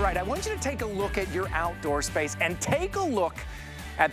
right, I want you to take a look at your outdoor space and take a look at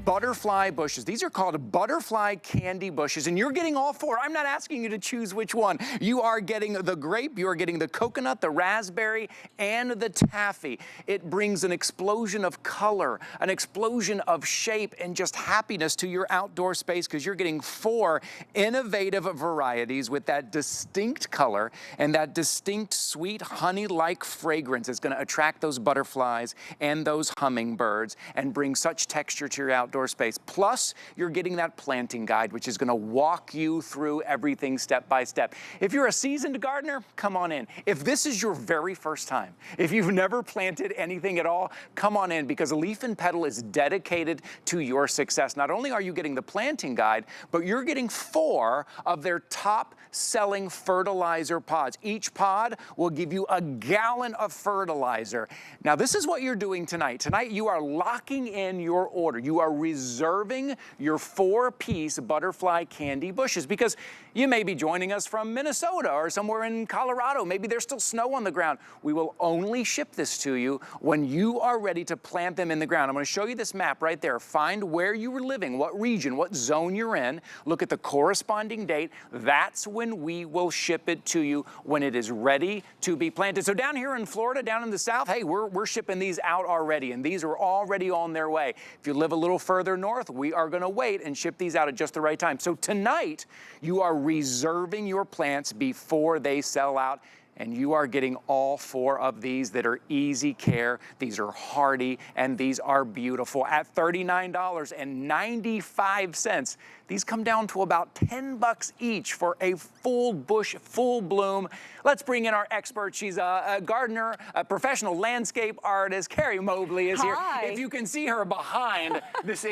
butterfly bushes. These are called butterfly candy bushes, and you're getting all four. I'm not asking you to choose which one. You are getting the grape, you are getting the coconut, the raspberry, and the taffy. It brings an explosion of color, an explosion of shape, and just happiness to your outdoor space because you're getting four innovative varieties with that distinct color and that distinct sweet honey-like fragrance. It's going to attract those butterflies and those hummingbirds and bring such texture to your outdoor space. Plus, you're getting that planting guide, which is going to walk you through everything step by step. If you're a seasoned gardener, come on in. If this is your very first time, if you've never planted anything at all, come on in because Leaf and Petal is dedicated to your success. Not only are you getting the planting guide, but you're getting four of their top selling fertilizer pods. Each pod will give you a gallon of fertilizer. Now, this is what you're doing tonight. Tonight, you are locking in your order. You are reserving your four-piece butterfly candy bushes because you may be joining us from Minnesota or somewhere in Colorado. Maybe there's still snow on the ground. We will only ship this to you when you are ready to plant them in the ground. I'm going to show you this map right there. Find where you were living, what region, what zone you're in. Look at the corresponding date. That's when we will ship it to you when it is ready to be planted. So down here in Florida, down in the south, hey, we're shipping these out already, and these are already on their way. If you live a little further north, we are going to wait and ship these out at just the right time. So tonight, you are reserving your plants before they sell out. And you are getting all four of these that are easy care. These are hardy, and these are beautiful. At $39.95, these come down to about $10 each for a full bush, full bloom. Let's bring in our expert. She's a gardener, a professional landscape artist. Carrie Mobley is here. Hi. If you can see her behind this,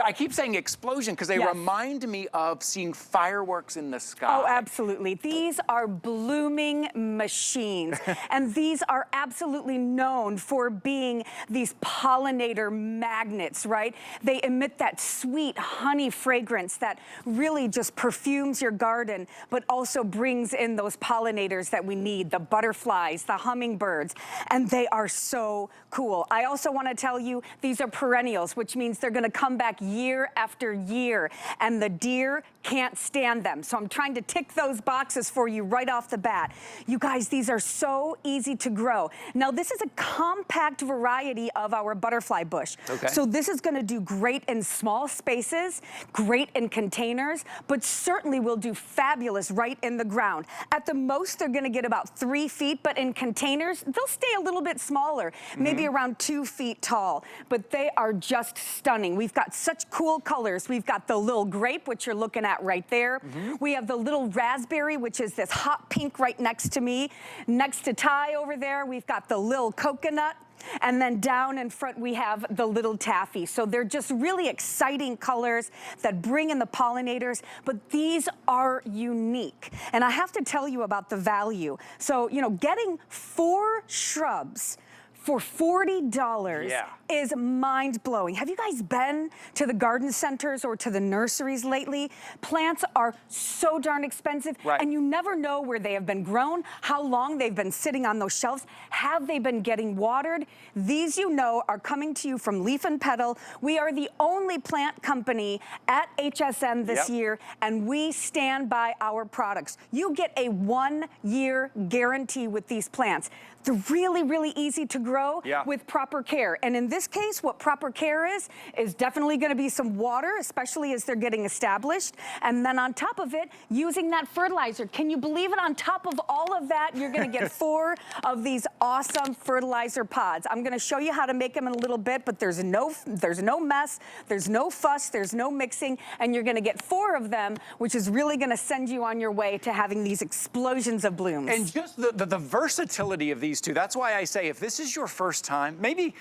I keep saying explosion because they remind me of seeing fireworks in the sky. Oh, absolutely. These are blooming machines, and these are absolutely known for being these pollinator magnets, right? They emit that sweet honey fragrance that really just perfumes your garden, but also brings in those pollinators that we need, the butterflies, the hummingbirds, and they are so cool. I also want to tell you, these are perennials, which means they're going to come back year after year, and the deer can't stand them. So I'm trying to tick those boxes for you right off the bat. You guys, these are so easy to grow. Now, this is a compact variety of our butterfly bush. Okay. So this is going to do great in small spaces, great in containers, but certainly will do fabulous right in the ground. At the most, they're going to get about 3 feet, but in containers, they'll stay a little bit smaller, maybe around 2 feet tall, but they are just stunning. We've got such cool colors. We've got the little grape, which you're looking at right there. We have the little raspberry, which is this hot pink right next to me. Next to Ty over there, we've got the little coconut. And then down in front, we have the little taffy. So they're just really exciting colors that bring in the pollinators, but these are unique. And I have to tell you about the value. So, you know, getting 4 shrubs for $40 is mind-blowing. Have you guys been to the garden centers or to the nurseries lately? Plants are so darn expensive, and you never know where they have been grown, how long they've been sitting on those shelves. Have they been getting watered? These, you know, are coming to you from Leaf and Petal. We are the only plant company at HSN this year, and we stand by our products. You get a 1-year guarantee with these plants. They're really, really easy to grow with proper care. And in this case, what proper care is definitely going to be some water, especially as they're getting established. And then on top of it, using that fertilizer. Can you believe it? On top of all of that, you're going to get 4 of these awesome fertilizer pods. I'm going to show you how to make them in a little bit, but there's no mess, there's no fuss, there's no mixing, and you're going to get 4 of them, which is really going to send you on your way to having these explosions of blooms. And just the versatility of these two. That's why I say if this is your first time, maybe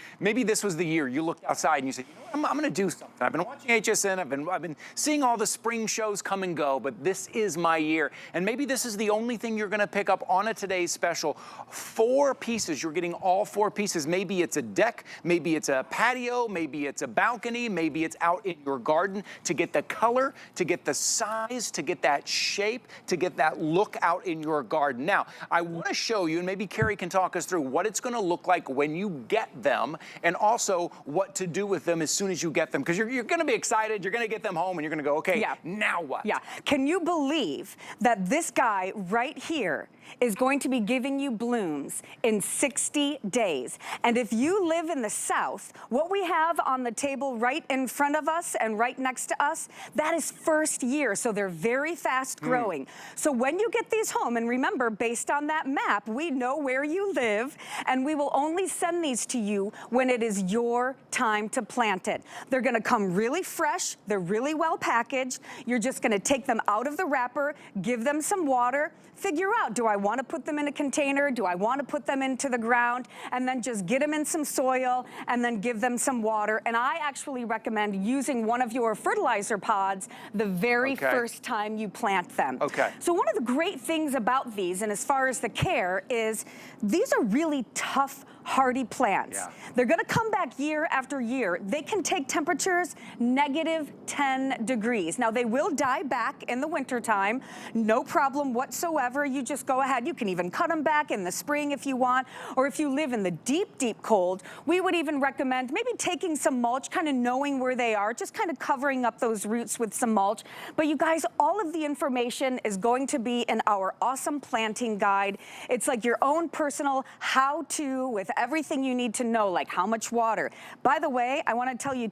this was the year you looked outside and you said, you know what, I'm going to do something. I've been watching HSN, I've been seeing all the spring shows come and go, but this is my year. And maybe this is the only thing you're going to pick up on a today's special. 4 pieces, you're getting all 4 pieces. Maybe it's a deck, maybe it's a patio, maybe it's a balcony, maybe it's out in your garden to get the color, to get the size, to get that shape, to get that look out in your garden. Now, I want to show you, and maybe Carrie can talk talk us through what it's gonna look like when you get them, and also what to do with them as soon as you get them. Because you're gonna be excited, you're gonna get them home, and you're gonna go, okay, now what? Yeah, can you believe that this guy right here is going to be giving you blooms in 60 days? And if you live in the South, what we have on the table right in front of us and right next to us, that is first year, so they're very fast growing. So when you get these home, and remember, based on that map, we know where you live, and we will only send these to you when it is your time to plant it. They're gonna come really fresh, they're really well packaged. You're just gonna take them out of the wrapper, give them some water, figure out, do I wanna put them in a container? Do I wanna put them into the ground? And then just get them in some soil and then give them some water. And I actually recommend using one of your fertilizer pods the very first time you plant them. So one of the great things about these, and as far as the care, is these are really tough, hardy plants. They're gonna come back year after year. They can take temperatures -10 degrees. Now they will die back in the wintertime, no problem whatsoever. You just go ahead, you can even cut them back in the spring if you want, or if you live in the deep, deep cold, we would even recommend maybe taking some mulch, kind of knowing where they are, just kind of covering up those roots with some mulch. But you guys, all of the information is going to be in our awesome planting guide. It's like your own personal how-to with everything you need to know, like how much water. By the way, I want to tell you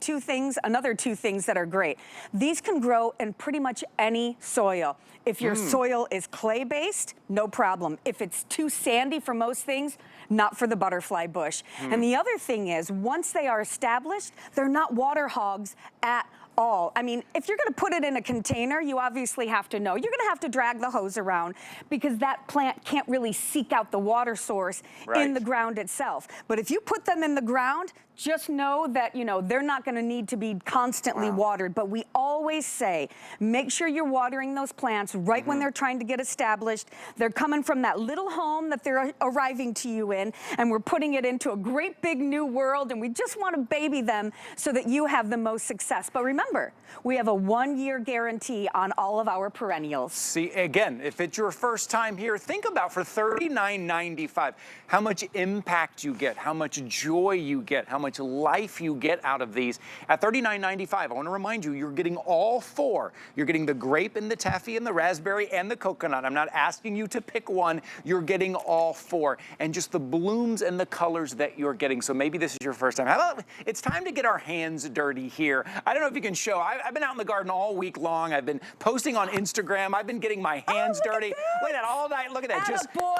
another two things that are great. These can grow in pretty much any soil. If your soil is clay-based, no problem. If it's too sandy for most things, not for the butterfly bush. And the other thing is, once they are established, they're not water hogs at all. I mean, if you're gonna put it in a container, you obviously have to know. You're gonna have to drag the hose around because that plant can't really seek out the water source in the ground itself. But if you put them in the ground, just know that, you know, they're not gonna need to be constantly watered. But we always say, make sure you're watering those plants right when they're trying to get established. They're coming from that little home that they're arriving to you in, and we're putting it into a great big new world, and we just wanna baby them so that you have the most success. But remember, we have a 1-year guarantee on all of our perennials. See, again, if it's your first time here, think about for $39.95, how much impact you get, how much joy you get, how much life you get out of these. At $39.95, I want to remind you, you're getting all four. You're getting the grape and the taffy and the raspberry and the coconut. I'm not asking you to pick one. You're getting all four. And just the blooms and the colors that you're getting. So maybe this is your first time. How about, it's time to get our hands dirty here. I don't know if you can show. I've been out in the garden all week long. I've been posting on Instagram. I've been getting my hands dirty. Look at that all night. Look at that.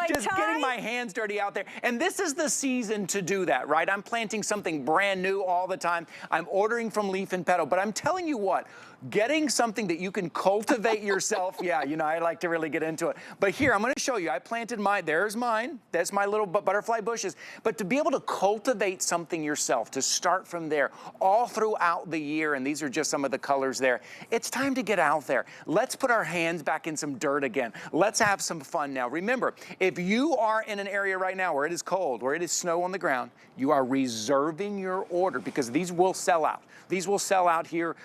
Just getting my hands dirty out there. And this is the season to do that, right? I'm planting something brand new all the time. I'm ordering from Leaf and Petal, but I'm telling you what, getting something that you can cultivate yourself, yeah, you know, I like to really get into it. But here, I'm gonna show you, I planted there's mine, that's my little butterfly bushes. But to be able to cultivate something yourself, to start from there all throughout the year, and these are just some of the colors there, it's time to get out there. Let's put our hands back in some dirt again. Let's have some fun now. Remember, if you are in an area right now where it is cold, where it is snow on the ground, you are reserving your order because these will sell out. These will sell out here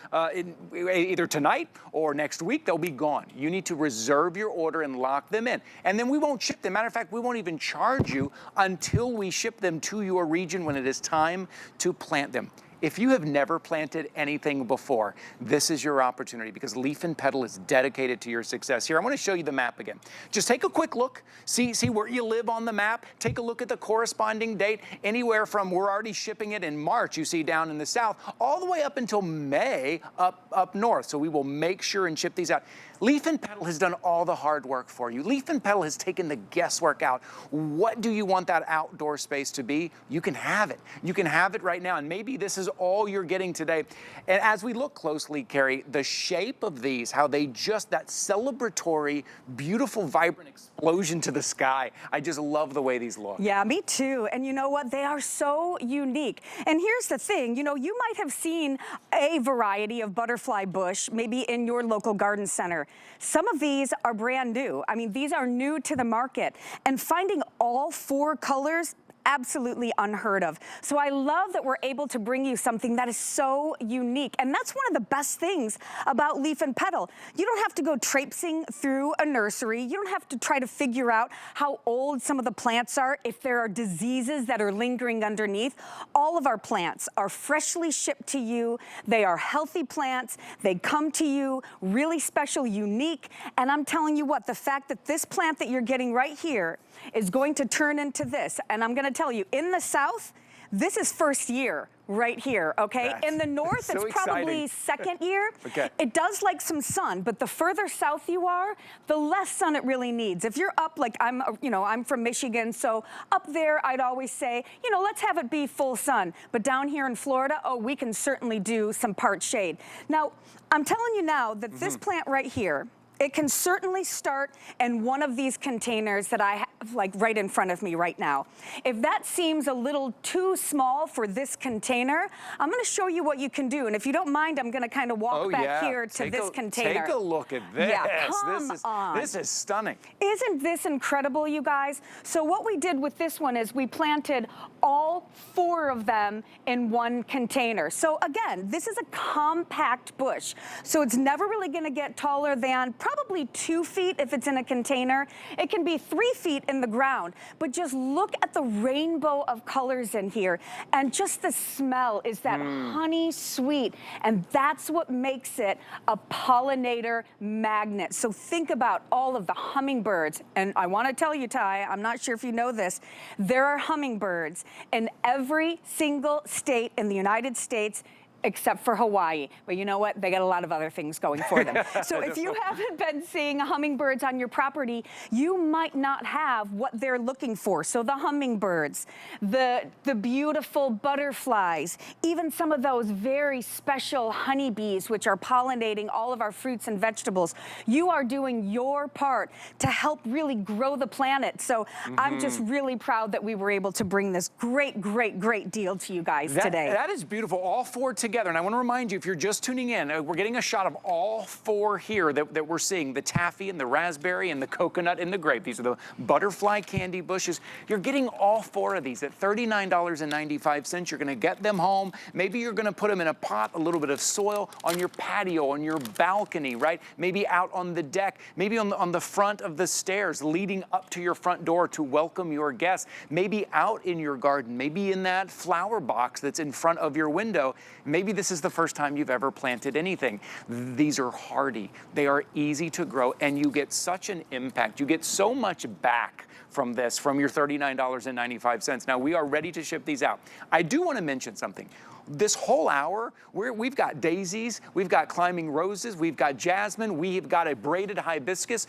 either tonight or next week. They'll be gone. You need to reserve your order and lock them in. And then we won't ship them. Matter of fact, we won't even charge you until we ship them to your region when it is time to plant them. If you have never planted anything before, this is your opportunity because Leaf and Petal is dedicated to your success. Here, I want to show you the map again. Just take a quick look, see where you live on the map, take a look at the corresponding date, anywhere from, we're already shipping it in March, you see down in the south, all the way up until May up north. So we will make sure and ship these out. Leaf and Petal has done all the hard work for you. Leaf and Petal has taken the guesswork out. What do you want that outdoor space to be? You can have it. You can have it right now. And maybe this is all you're getting today. And as we look closely, Carrie, the shape of these, how they just, that celebratory, beautiful, vibrant explosion to the sky. I just love the way these look. Yeah, me too. And you know what? They are so unique. And here's the thing, you know, you might have seen a variety of butterfly bush, maybe in your local garden center. Some of these are brand new. I mean, these are new to the market. And finding all four colors, absolutely unheard of. So I love that we're able to bring you something that is so unique. And that's one of the best things about Leaf and Petal. You don't have to go traipsing through a nursery. You don't have to try to figure out how old some of the plants are, if there are diseases that are lingering underneath. All of our plants are freshly shipped to you. They are healthy plants. They come to you really special, unique. And I'm telling you what, the fact that this plant that you're getting right here is going to turn into this. And I'm going to tell you, in the South, this is first year right here, okay? In the North, so it's probably exciting. second year. Okay. It does like some sun, but the further south you are, the less sun it really needs. If you're up, like I'm from Michigan, so up there, I'd always say, let's have it be full sun. But down here in Florida, oh, we can certainly do some part shade. Now, I'm telling you now that this plant right here, it can certainly start in one of these containers that I have like right in front of me right now. If that seems a little too small for this container, I'm gonna show you what you can do. And if you don't mind, I'm gonna kind of walk back here to this container. Take a look at this. Yeah, come on. This is stunning. Isn't this incredible, you guys? So what we did with this one is we planted all 4 of them in one container. So again, this is a compact bush. So it's never really gonna get taller than probably 2 feet if it's in a container. It can be 3 feet in the ground, but just look at the rainbow of colors in here. And just the smell is that honey sweet. And that's what makes it a pollinator magnet. So think about all of the hummingbirds. And I wanna tell you, Ty, I'm not sure if you know this, there are hummingbirds in every single state in the United States except for Hawaii. But you know what? They got a lot of other things going for them. So if you haven't been seeing hummingbirds on your property, you might not have what they're looking for. So the hummingbirds, the beautiful butterflies, even some of those very special honeybees, which are pollinating all of our fruits and vegetables. You are doing your part to help really grow the planet. So I'm just really proud that we were able to bring this great, great, great deal to you guys today. That is beautiful. All 4 together. And I want to remind you, if you're just tuning in, we're getting a shot of all 4 here that we're seeing, the taffy and the raspberry and the coconut and the grape. These are the butterfly candy bushes. You're getting all 4 of these at $39.95. You're going to get them home. Maybe you're going to put them in a pot, a little bit of soil on your patio, on your balcony, right? Maybe out on the deck, maybe on the front of the stairs leading up to your front door to welcome your guests. Maybe out in your garden, maybe in that flower box that's in front of your window. Maybe this is the first time you've ever planted anything. These are hardy. They are easy to grow, and you get such an impact. You get so much back from this, from your $39.95. Now, we are ready to ship these out. I do want to mention something. This whole hour, we've got daisies, we've got climbing roses, we've got jasmine, we've got a braided hibiscus.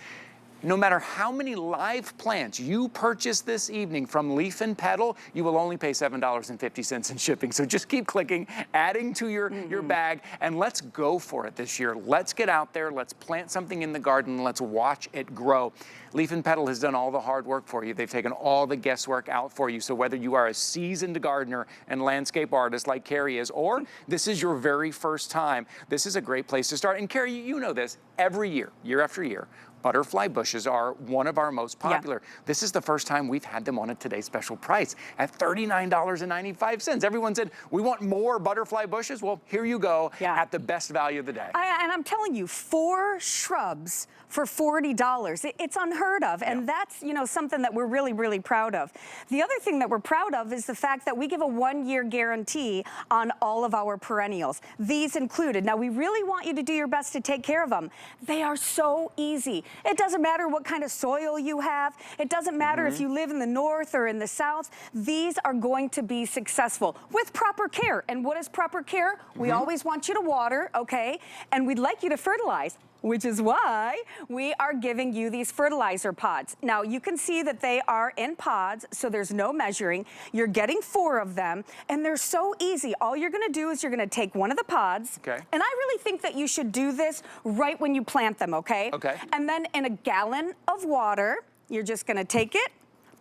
No matter how many live plants you purchase this evening from Leaf and Petal, you will only pay $7.50 in shipping. So just keep clicking, adding to your bag, and let's go for it this year. Let's get out there, let's plant something in the garden, let's watch it grow. Leaf and Petal has done all the hard work for you. They've taken all the guesswork out for you. So whether you are a seasoned gardener and landscape artist like Carrie is, or this is your very first time, this is a great place to start. And Carrie, you know this, every year, year after year, butterfly bushes are one of our most popular. Yeah. This is the first time we've had them on a Today Special price at $39.95. Everyone said, we want more butterfly bushes. Well, here you go at the best value of the day. And I'm telling you, 4 shrubs for $40. It's unheard of. And that's, something that we're really, really proud of. The other thing that we're proud of is the fact that we give a 1-year guarantee on all of our perennials. These included. Now, we really want you to do your best to take care of them. They are so easy. It doesn't matter what kind of soil you have. It doesn't matter if you live in the north or in the south. These are going to be successful with proper care. And what is proper care? We always want you to water, okay? And we'd like you to fertilize, which is why we are giving you these fertilizer pods. Now, you can see that they are in pods, so there's no measuring. You're getting 4 of them, and they're so easy. All you're gonna do is you're gonna take one of the pods, and I really think that you should do this right when you plant them, okay? And then in a gallon of water, you're just gonna take it,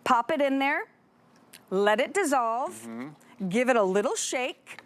pop it in there, let it dissolve, give it a little shake,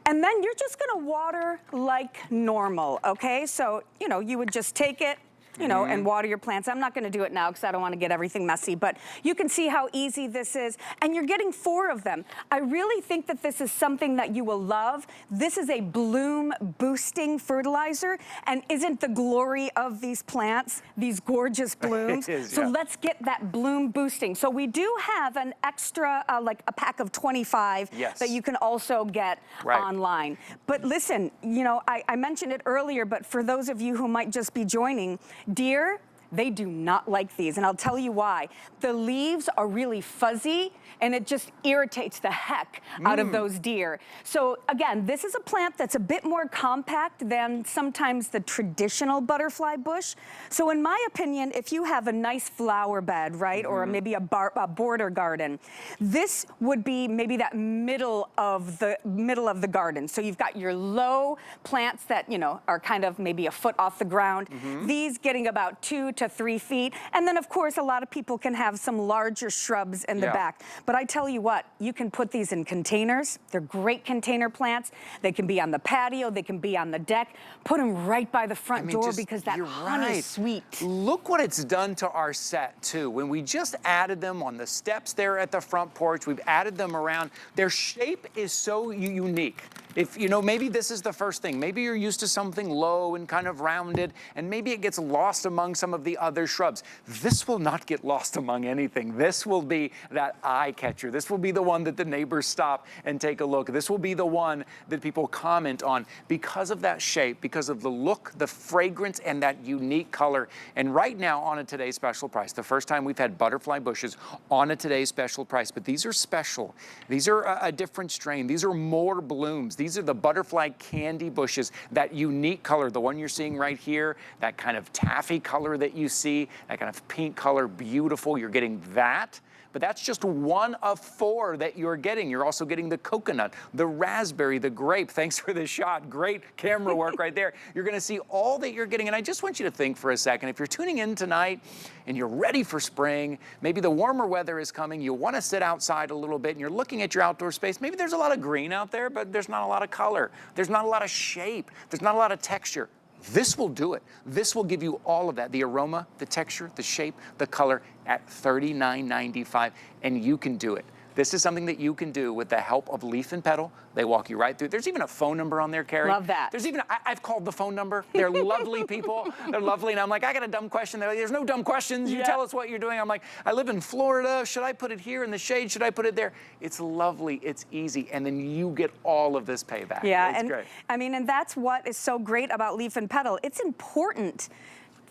and then you're just gonna water like normal, okay? So, you would just take it, you know, and water your plants. I'm not gonna do it now because I don't wanna get everything messy, but you can see how easy this is, and you're getting 4 of them. I really think that this is something that you will love. This is a bloom boosting fertilizer, and isn't the glory of these plants, these gorgeous blooms? So let's get that bloom boosting. So we do have an extra, like a pack of 25 that you can also get online. But listen, you know, I mentioned it earlier, but for those of you who might just be joining, deer, they do not like these, and I'll tell you why. The leaves are really fuzzy, and it just irritates the heck out of those deer. So again, this is a plant that's a bit more compact than sometimes the traditional butterfly bush. So in my opinion, if you have a nice flower bed, right, or maybe a border garden, this would be maybe that middle of the garden. So you've got your low plants that, you know, are kind of maybe a foot off the ground. These getting about 2 to 3 feet. And then of course, a lot of people can have some larger shrubs in the back. But I tell you what, you can put these in containers. They're great container plants. They can be on the patio, they can be on the deck. Put them right by the front door because that honey is sweet. Look what it's done to our set too. When we just added them on the steps there at the front porch, we've added them around. Their shape is so unique. If, you know, maybe this is the first thing. Maybe you're used to something low and kind of rounded, and maybe it gets lost among some of the other shrubs. This will not get lost among anything. This will be that eye catcher. This will be the one that the neighbors stop and take a look. This will be the one that people comment on because of that shape, because of the look, the fragrance, and that unique color. And right now on a today's special price, the first time we've had butterfly bushes on a today's special price, but these are special. These are a different strain. These are more blooms. These are the butterfly candy bushes, that unique color, the one you're seeing right here, that kind of taffy color that you see, that kind of pink color, beautiful. You're getting that. But that's just one of 4 that you're getting. You're also getting the coconut, the raspberry, the grape. Thanks for the shot. Great camera work right there. You're gonna see all that you're getting. And I just want you to think for a second, if you're tuning in tonight and you're ready for spring, maybe the warmer weather is coming, you wanna sit outside a little bit and you're looking at your outdoor space, maybe there's a lot of green out there, but there's not a lot of color. There's not a lot of shape. There's not a lot of texture. This will do it. This will give you all of that, the aroma, the texture, the shape, the color at $39.95, and you can do it. This is something that you can do with the help of Leaf and Petal. They walk you right through. There's even a phone number on there, Carrie. Love that. There's even, I've called the phone number. They're lovely people. They're lovely. And I'm like, I got a dumb question. They're like, there's no dumb questions. You tell us what you're doing. I'm like, I live in Florida. Should I put it here in the shade? Should I put it there? It's lovely. It's easy. And then you get all of this payback. Yeah, it's and great. I mean, and that's what is so great about Leaf and Petal. It's important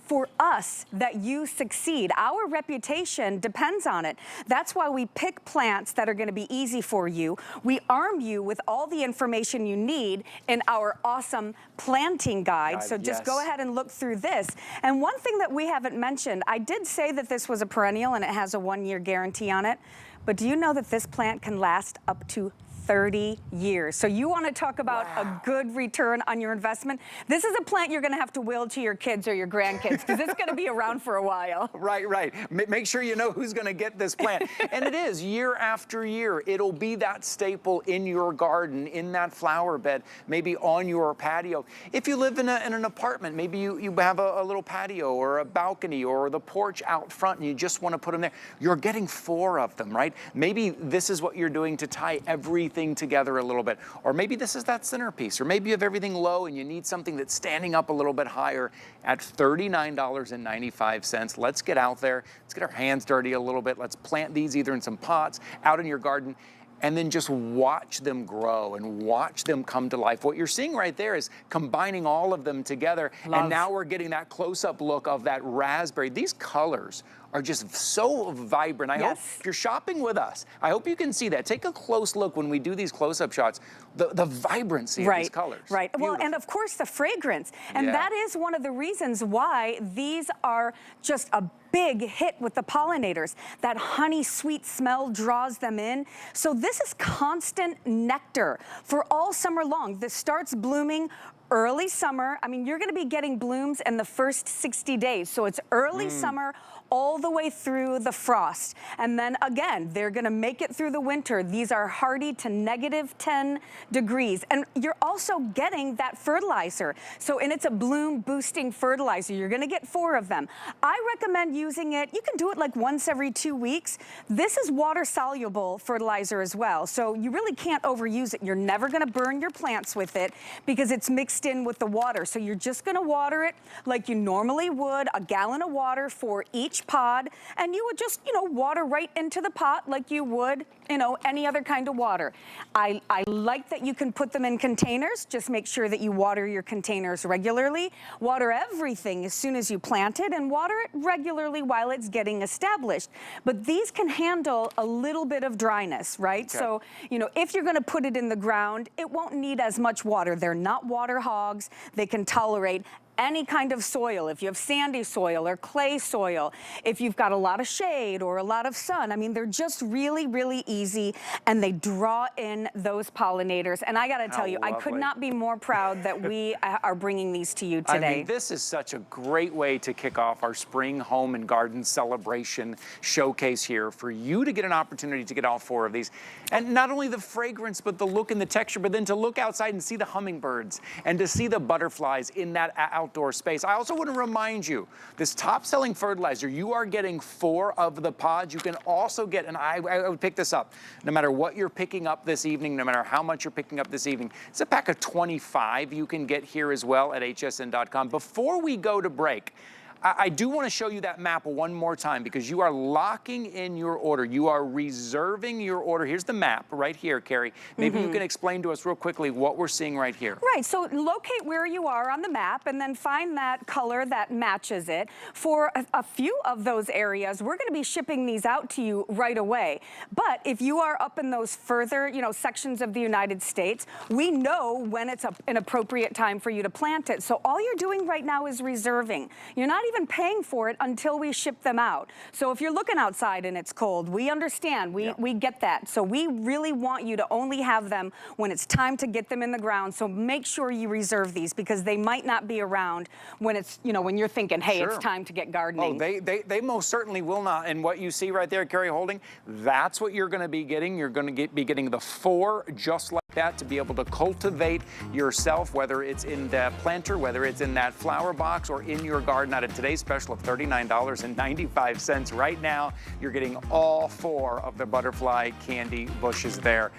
for us that you succeed. Our reputation depends on it. That's why we pick plants that are gonna be easy for you. We arm you with all the information you need in our awesome planting guide. So just go ahead and look through this. And one thing that we haven't mentioned, I did say that this was a perennial and it has a 1-year guarantee on it, but do you know that this plant can last up to 30 years. So you want to talk about a good return on your investment? This is a plant you're going to have to will to your kids or your grandkids because it's going to be around for a while. Right. Make sure you know who's going to get this plant. And it is year after year. It'll be that staple in your garden, in that flower bed, maybe on your patio. If you live in an apartment, maybe you have a little patio or a balcony or the porch out front and you just want to put them there. You're getting 4 of them, right? Maybe this is what you're doing to tie everything together a little bit. Or maybe this is that centerpiece. Or maybe you have everything low and you need something that's standing up a little bit higher at $39.95. Let's get out there. Let's get our hands dirty a little bit. Let's plant these either in some pots, out in your garden, and then just watch them grow and watch them come to life. What you're seeing right there is combining all of them together. And now we're getting that close-up look of that raspberry. These colors are just so vibrant. I hope if you're shopping with us, I hope you can see that. Take a close look when we do these close-up shots, the vibrancy of these colors. Right. Well, and of course the fragrance. And that is one of the reasons why these are just a big hit with the pollinators. That honey sweet smell draws them in. So this is constant nectar for all summer long. This starts blooming early summer. I mean, you're gonna be getting blooms in the first 60 days. So it's early summer all the way through the frost. And then again, they're gonna make it through the winter. These are hardy to -10 degrees. And you're also getting that fertilizer. So, and it's a bloom boosting fertilizer. You're gonna get 4 of them. I recommend using it, you can do it like once every 2 weeks. This is water soluble fertilizer as well. So you really can't overuse it. You're never gonna burn your plants with it because it's mixed in with the water. So you're just gonna water it like you normally would, a gallon of water for each pod. And you would just, you know, water right into the pot like you would, you know, any other kind of water. I like that you can put them in containers. Just make sure that you water your containers regularly. Water everything as soon as you plant it, and water it regularly while it's getting established. But these can handle a little bit of dryness, right? Okay. So, you know, if you're gonna put it in the ground, it won't need as much water. They're not water hogs. They can tolerate any kind of soil. If you have sandy soil or clay soil, if you've got a lot of shade or a lot of sun, I mean, they're just really, really easy, and they draw in those pollinators. And I gotta tell you, I could not be more proud that we are bringing these to you today. I mean, this is such a great way to kick off our spring home and garden celebration showcase here, for you to get an opportunity to get all 4 of these. And not only the fragrance, but the look and the texture, but then to look outside and see the hummingbirds and to see the butterflies in that outdoor space. I also want to remind you, this top-selling fertilizer, you are getting 4 of the pods. You can also get, and I would pick this up, no matter what you're picking up this evening, no matter how much you're picking up this evening. It's a pack of 25 you can get here as well at hsn.com. Before we go to break, I do want to show you that map one more time, because you are locking in your order. You are reserving your order. Here's the map right here, Carrie. Maybe you can explain to us real quickly what we're seeing right here. Right, so locate where you are on the map and then find that color that matches it. For a few of those areas, we're gonna be shipping these out to you right away. But if you are up in those further, you know, sections of the United States, we know when it's an appropriate time for you to plant it. So all you're doing right now is reserving. You're not even paying for it until we ship them out. So if you're looking outside and it's cold, we understand, we get that. So we really want you to only have them when it's time to get them in the ground. So make sure you reserve these, because they might not be around when it's, you know, when you're thinking, hey, it's time to get gardening. Oh, they most certainly will not. And what you see right there, Carrie, holding, that's what you're gonna be getting. You're gonna be getting the 4 just like that to be able to cultivate yourself, whether it's in that planter, whether it's in that flower box, or in your garden. At today's special of $39.95 right now, you're getting all 4 of the butterfly candy bushes there.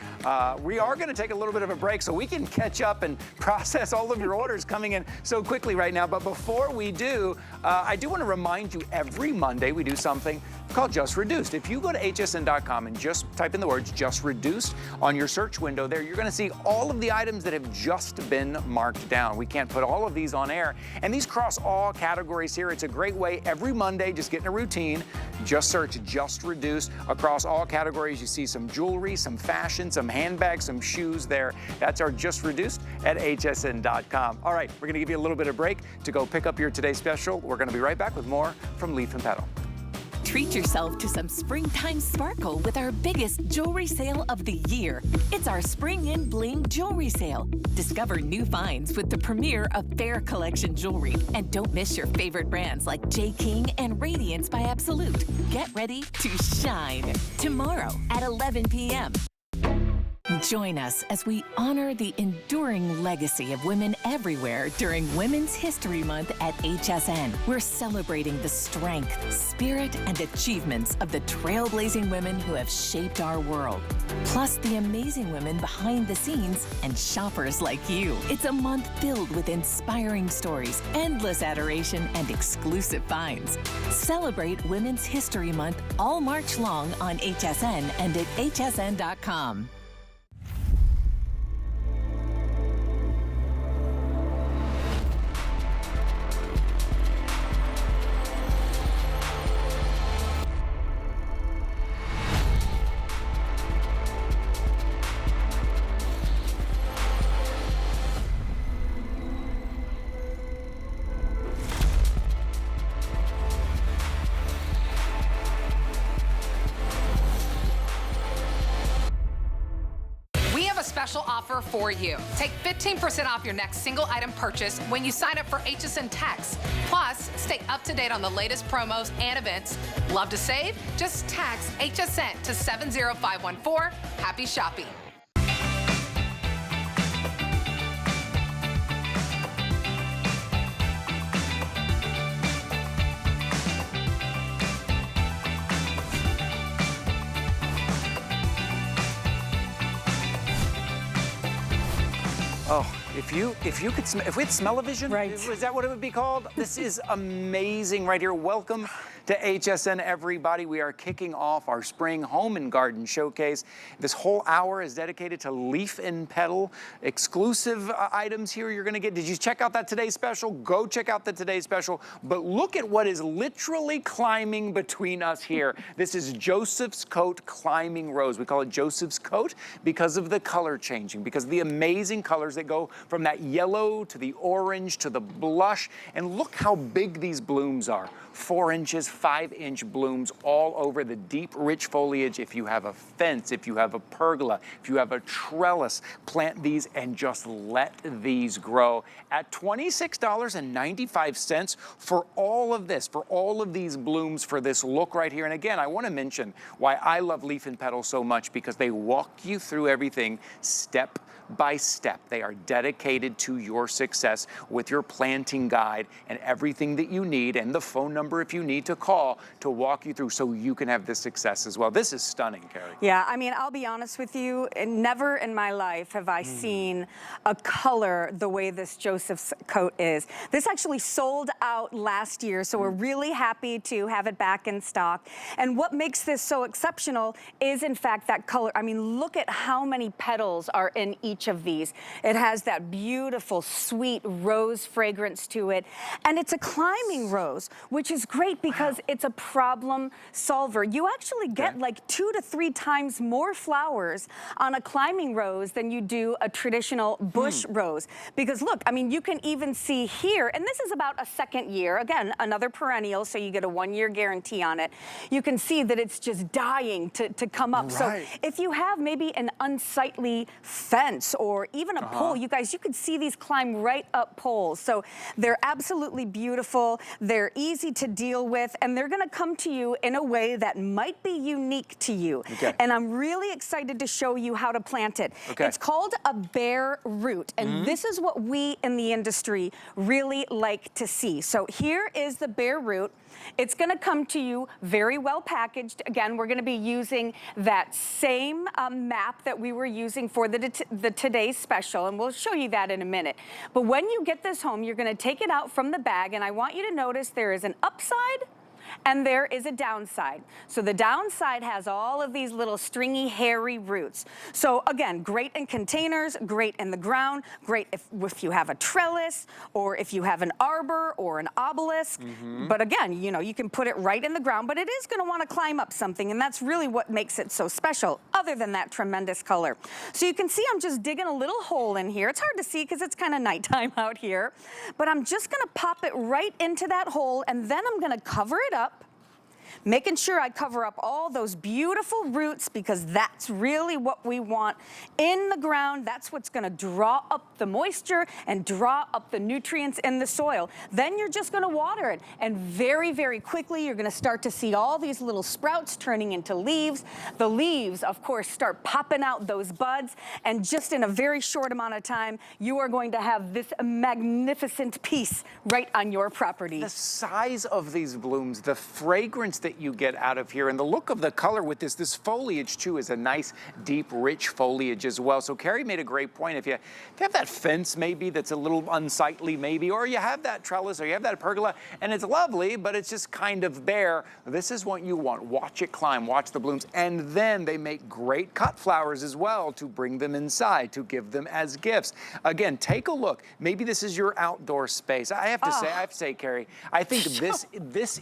We are going to take a little bit of a break so we can catch up and process all of your orders coming in so quickly right now. But before we do, I do want to remind you, every Monday we do something called Just Reduced. If you go to hsn.com and just type in the words Just Reduced on your search window there, you're going to see all of the items that have just been marked down. We can't put all of these on air, and these cross all categories here. It's a great way every Monday, just get in a routine, just search Just Reduced across all categories. You see some jewelry, some fashion, some handbags, some shoes there. That's our Just Reduced at hsn.com. All right, we're going to give you a little bit of break to go pick up your today's special. We're going to be right back with more from Leaf and Petal. Treat yourself to some springtime sparkle with our biggest jewelry sale of the year. It's our Spring in Bling jewelry sale. Discover new finds with the premiere of Fair Collection jewelry. And don't miss your favorite brands like J. King and Radiance by Absolute. Get ready to shine tomorrow at 11 p.m. Join us as we honor the enduring legacy of women everywhere during Women's History Month at HSN. We're celebrating the strength, spirit, and achievements of the trailblazing women who have shaped our world, plus the amazing women behind the scenes and shoppers like you. It's a month filled with inspiring stories, endless adoration, and exclusive finds. Celebrate Women's History Month all March long on HSN and at hsn.com. special offer for you. Take 15% off your next single item purchase when you sign up for HSN Text. Plus, stay up to date on the latest promos and events. Love to save? Just text HSN to 70514. Happy shopping. Oh, if we had smell-o-vision, right. Is that what it would be called? This is amazing right here. Welcome to HSN, everybody. We are kicking off our spring home and garden showcase. This whole hour is dedicated to leaf and petal exclusive items here you're gonna get. Did you check out that Today Special? Go check out the Today Special. But look at what is literally climbing between us here. This is Joseph's Coat Climbing Rose. We call it Joseph's Coat because of the color changing, because of the amazing colors that go from that yellow to the orange to the blush. And look how big these blooms are. 4 inches, 5-inch blooms all over the deep, rich foliage. If you have a fence, if you have a pergola, if you have a trellis, plant these and just let these grow. At $26.95 for all of this, for all of these blooms, for this look right here. And again, I want to mention why I love Leaf and Petal so much, because they walk you through everything step by step. They are dedicated to your success with your planting guide and everything that you need, and the phone number if you need to call to walk you through so you can have this success as well. This is stunning, Carrie. Yeah, I mean, I'll be honest with you, never in my life have I seen a color the way this Joseph's Coat is. This actually sold out last year, so we're really happy to have it back in stock. And what makes this so exceptional is, in fact, that color. I mean, look at how many petals are in each of these. It has that beautiful, sweet rose fragrance to it. And it's a climbing rose, which is great because it's a problem solver. You actually get like 2 to 3 times more flowers on a climbing rose than you do a traditional bush rose. Because look, I mean, you can even see here, and this is about a second year, again, another perennial, so you get a 1-year guarantee on it. You can see that it's just dying to come up. So if you have maybe an unsightly fence or even a pole, you guys, you can see these climb right up poles. So they're absolutely beautiful. They're easy to deal with, and they're gonna come to you in a way that might be unique to you. And I'm really excited to show you how to plant it. It's called a bare root, and this is what we in the industry really like to see. So here is the bare root. It's gonna come to you very well packaged. Again, we're gonna be using that same map that we were using for the Today's Special, and we'll show you that in a minute. But when you get this home, you're gonna take it out from the bag, and I want you to notice there is an upside and there is a downside. So the downside has all of these little stringy, hairy roots. So again, great in containers, great in the ground, great if you have a trellis, or if you have an arbor or an obelisk. But again, you know, you can put it right in the ground, but it is gonna wanna climb up something, and that's really what makes it so special, other than that tremendous color. So you can see I'm just digging a little hole in here. It's hard to see because it's kind of nighttime out here, but I'm just gonna pop it right into that hole, and then I'm gonna cover it up, making sure I cover up all those beautiful roots, because that's really what we want in the ground. That's what's gonna draw up the moisture and draw up the nutrients in the soil. Then you're just gonna water it, and very, very quickly you're gonna start to see all these little sprouts turning into leaves. The leaves, of course, start popping out those buds, and just in a very short amount of time, you are going to have this magnificent piece right on your property. The size of these blooms, the fragrance that you get out of here, and the look of the color with this foliage too is a nice, deep, rich foliage as well. So Carrie made a great point. If you have that fence maybe that's a little unsightly maybe, or you have that trellis or you have that pergola and it's lovely, but it's just kind of bare, this is what you want. Watch it climb, watch the blooms, and then they make great cut flowers as well to bring them inside, to give them as gifts. Again, take a look. Maybe this is your outdoor space. I have to say, Carrie, I think this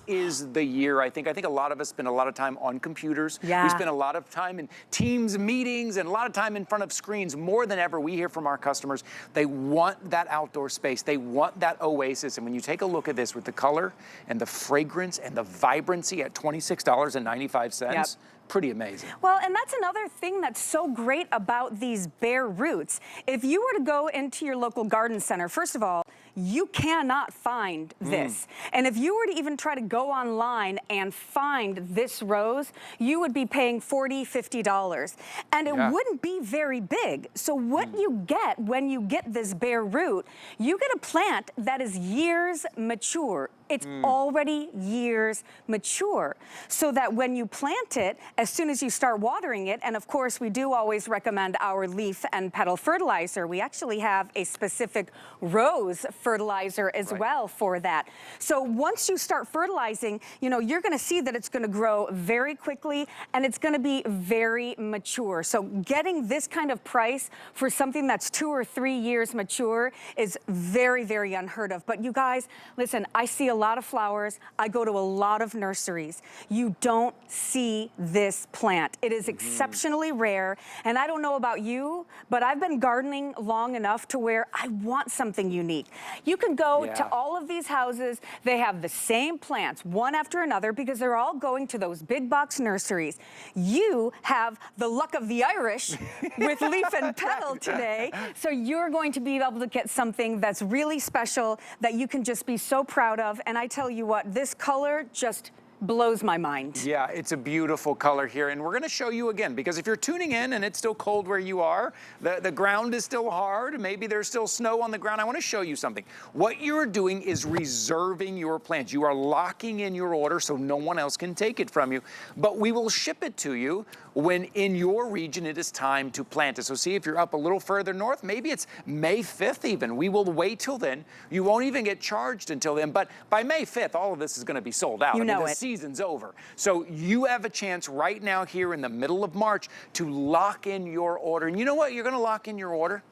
is the year. I think a lot of us spend a lot of time on computers. We spend a lot of time in Teams meetings and a lot of time in front of screens. More than ever, we hear from our customers, they want that outdoor space. They want that oasis. And when you take a look at this with the color and the fragrance and the vibrancy at $26.95, pretty amazing. Well, and that's another thing that's so great about these bare roots. If you were to go into your local garden center, first of all, you cannot find this. And if you were to even try to go online and find this rose, you would be paying $40, $50. And it wouldn't be very big. So what you get when you get this bare root, you get a plant that is years mature. It's already years mature. So that when you plant it, as soon as you start watering it, and of course we do always recommend our leaf and petal fertilizer. We actually have a specific rose fertilizer as well for that. So once you start fertilizing, you know, you're gonna see that it's gonna grow very quickly and it's gonna be very mature. So getting this kind of price for something that's 2 or 3 years mature is very, very unheard of. But you guys, listen, I see a lot of flowers. I go to a lot of nurseries. You don't see this plant. It is exceptionally rare. And I don't know about you, but I've been gardening long enough to where I want something unique. You can go to all of these houses. They have the same plants, one after another, because they're all going to those big box nurseries. You have the luck of the Irish with leaf and petal today. So you're going to be able to get something that's really special that you can just be so proud of. And I tell you what, this color just blows my mind. Yeah, it's a beautiful color here, and we're gonna show you again, because if you're tuning in and it's still cold where you are, the ground is still hard, maybe there's still snow on the ground, I wanna show you something. What you're doing is reserving your plants. You are locking in your order so no one else can take it from you, but we will ship it to you when in your region it is time to plant it. So see, if you're up a little further north, maybe it's May 5th even. We will wait till then. You won't even get charged until then, but by May 5th, all of this is gonna be sold out. You know the it. Season's over. So you have a chance right now here in the middle of March to lock in your order. And you know what? You're gonna lock in your order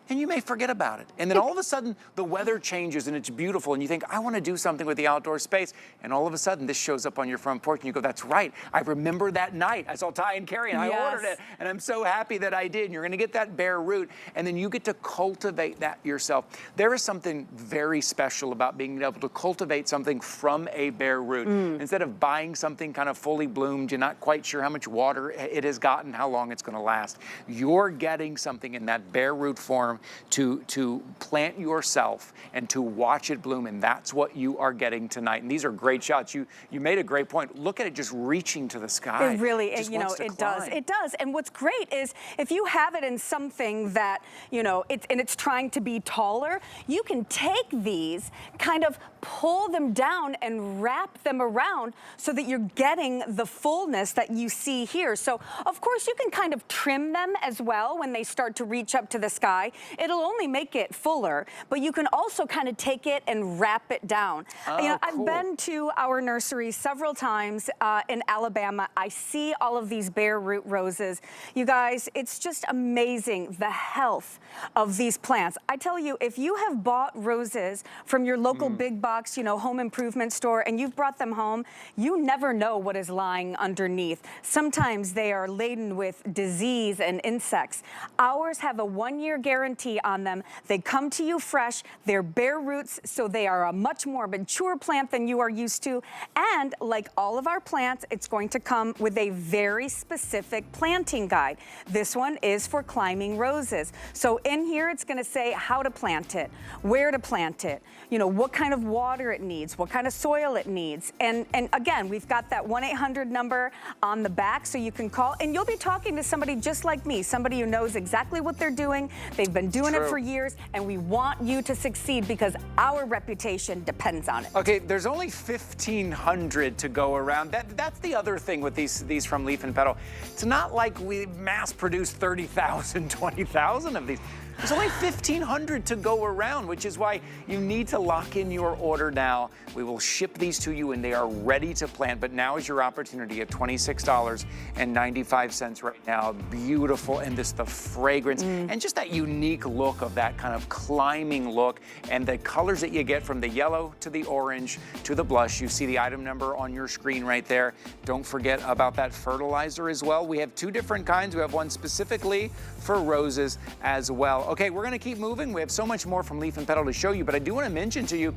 and you may forget about it. And then all of a sudden, the weather changes and it's beautiful and you think, I wanna do something with the outdoor space. And all of a sudden, this shows up on your front porch and you go, that's right. I remember that night. I saw Ty and Carrie and I ordered it. And I'm so happy that I did. And you're gonna get that bare root and then you get to cultivate that yourself. There is something very special about being able to cultivate something from a bare root. Instead of buying something kind of fully bloomed, you're not quite sure how much water it has gotten, how long it's gonna last. You're getting something in that bare root form to plant yourself and to watch it bloom, and that's what you are getting tonight. And these are great shots. You made a great point. Look at it just reaching to the sky. It really, you know, it does. It does. And what's great is if you have it in something that, you know, it's trying to be taller, you can take these, kind of pull them down and wrap them around so that you're getting the fullness that you see here. So, of course, you can kind of trim them as well when they start to reach up to the sky. It'll only make it fuller, but you can also kind of take it and wrap it down. Oh, you know, cool. I've been to our nursery several times in Alabama. I see all of these bare root roses. You guys, it's just amazing the health of these plants. I tell you, if you have bought roses from your local big box, you know, home improvement store, and you've brought them home, you never know what is lying underneath. Sometimes they are laden with disease and insects. Ours have a 1-year guarantee on them. They come to you fresh. They're bare roots, so they are a much more mature plant than you are used to. And like all of our plants, it's going to come with a very specific planting guide. This one is for climbing roses. So in here, it's going to say how to plant it, where to plant it, you know, what kind of water it needs, what kind of soil it needs. And again, we've got that 1-800 number on the back so you can call, and you'll be talking to somebody just like me, somebody who knows exactly what they're doing. They've been doing it for years, and we want you to succeed because our reputation depends on it. Okay, there's only 1,500 to go around. That's the other thing with these from Leaf and Petal. It's not like we mass produce 30,000, 20,000 of these. There's only 1,500 to go around, which is why you need to lock in your order now. We will ship these to you and they are ready to plant, but now is your opportunity at $26.95 right now. Beautiful, and the fragrance and just that unique look of that kind of climbing look, and the colors that you get from the yellow to the orange to the blush. You see the item number on your screen right there. Don't forget about that fertilizer as well. We have 2 different kinds. We have one specifically for roses as well. Okay, we're gonna keep moving. We have so much more from Leaf and Petal to show you, but I do wanna mention to you,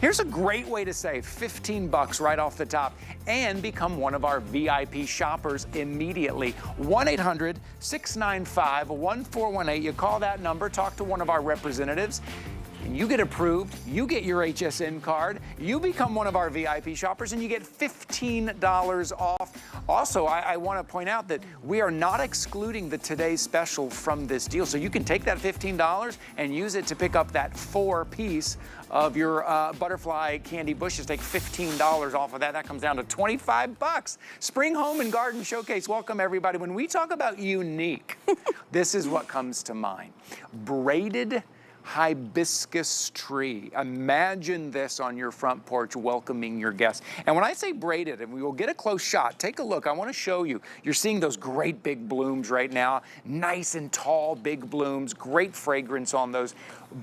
here's a great way to save 15 bucks right off the top and become one of our VIP shoppers immediately. 1-800-695-1418. You call that number, talk to one of our representatives, and you get approved, you get your HSN card, you become one of our VIP shoppers, and you get $15 off. Also, I want to point out that we are not excluding the Today Special from this deal, so you can take that $15 and use it to pick up that 4-piece of your butterfly candy bushes. Take $15 off of that. That comes down to 25 bucks. Spring Home and Garden Showcase. Welcome, everybody. When we talk about unique, this is what comes to mind. Braided hibiscus tree. Imagine this on your front porch welcoming your guests. And when I say braided, and we will get a close shot, take a look. I want to show you. You're seeing those great big blooms right now. Nice and tall big blooms. Great fragrance on those.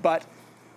But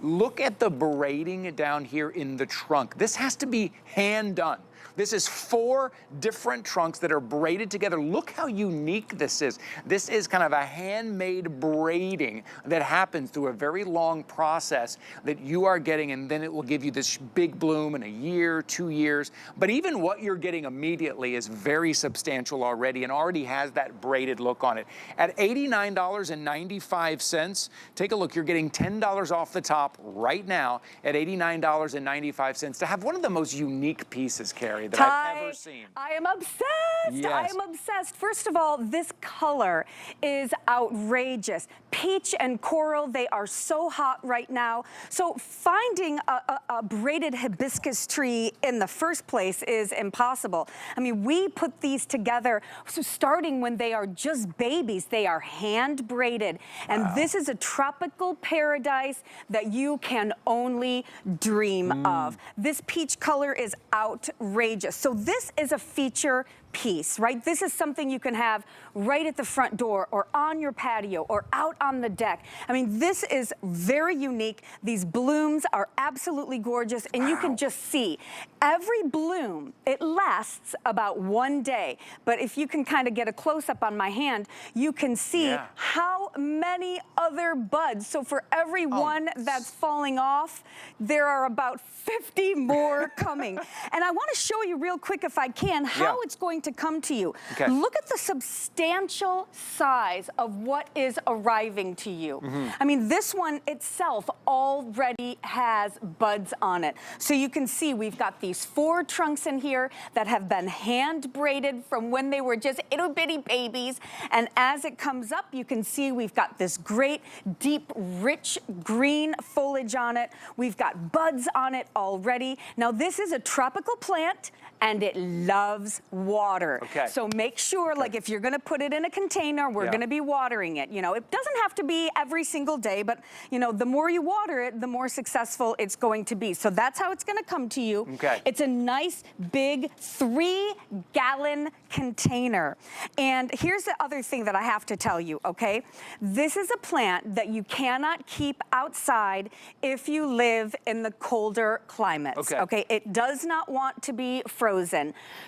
look at the braiding down here in the trunk. This has to be hand done. This is 4 different trunks that are braided together. Look how unique this is. This is kind of a handmade braiding that happens through a very long process that you are getting, and then it will give you this big bloom in a year, 2 years. But even what you're getting immediately is very substantial already and already has that braided look on it. At $89.95, take a look. You're getting $10 off the top right now at $89.95 to have one of the most unique pieces, Carrie, that I've ever seen. I am obsessed. Yes. I am obsessed. First of all, this color is outrageous. Peach and coral, they are so hot right now. So finding a braided hibiscus tree in the first place is impossible. I mean, we put these together, so starting when they are just babies, they are hand braided. And this is a tropical paradise that you can only dream of. This peach color is outrageous. So this is a feature piece, right? This is something you can have right at the front door or on your patio or out on the deck. I mean, this is very unique. These blooms are absolutely gorgeous, and you can just see every bloom, it lasts about 1 day. But if you can kind of get a close-up on my hand, you can see how many other buds. So for every one that's falling off, there are about 50 more coming. And I want to show you real quick, if I can, how it's going to come to you. Okay. Look at the substantial size of what is arriving to you. I mean, this one itself already has buds on it. So you can see we've got these 4 trunks in here that have been hand braided from when they were just ittle bitty babies. And as it comes up, you can see we've got this great, deep, rich green foliage on it. We've got buds on it already. Now, this is a tropical plant, and it loves water. Okay. So make sure, like, if you're gonna put it in a container, we're gonna be watering it. You know, it doesn't have to be every single day, but, you know, the more you water it, the more successful it's going to be. So that's how it's gonna come to you. Okay. It's a nice, big 3-gallon container. And here's the other thing that I have to tell you, okay? This is a plant that you cannot keep outside if you live in the colder climates, okay? It does not want to be frozen.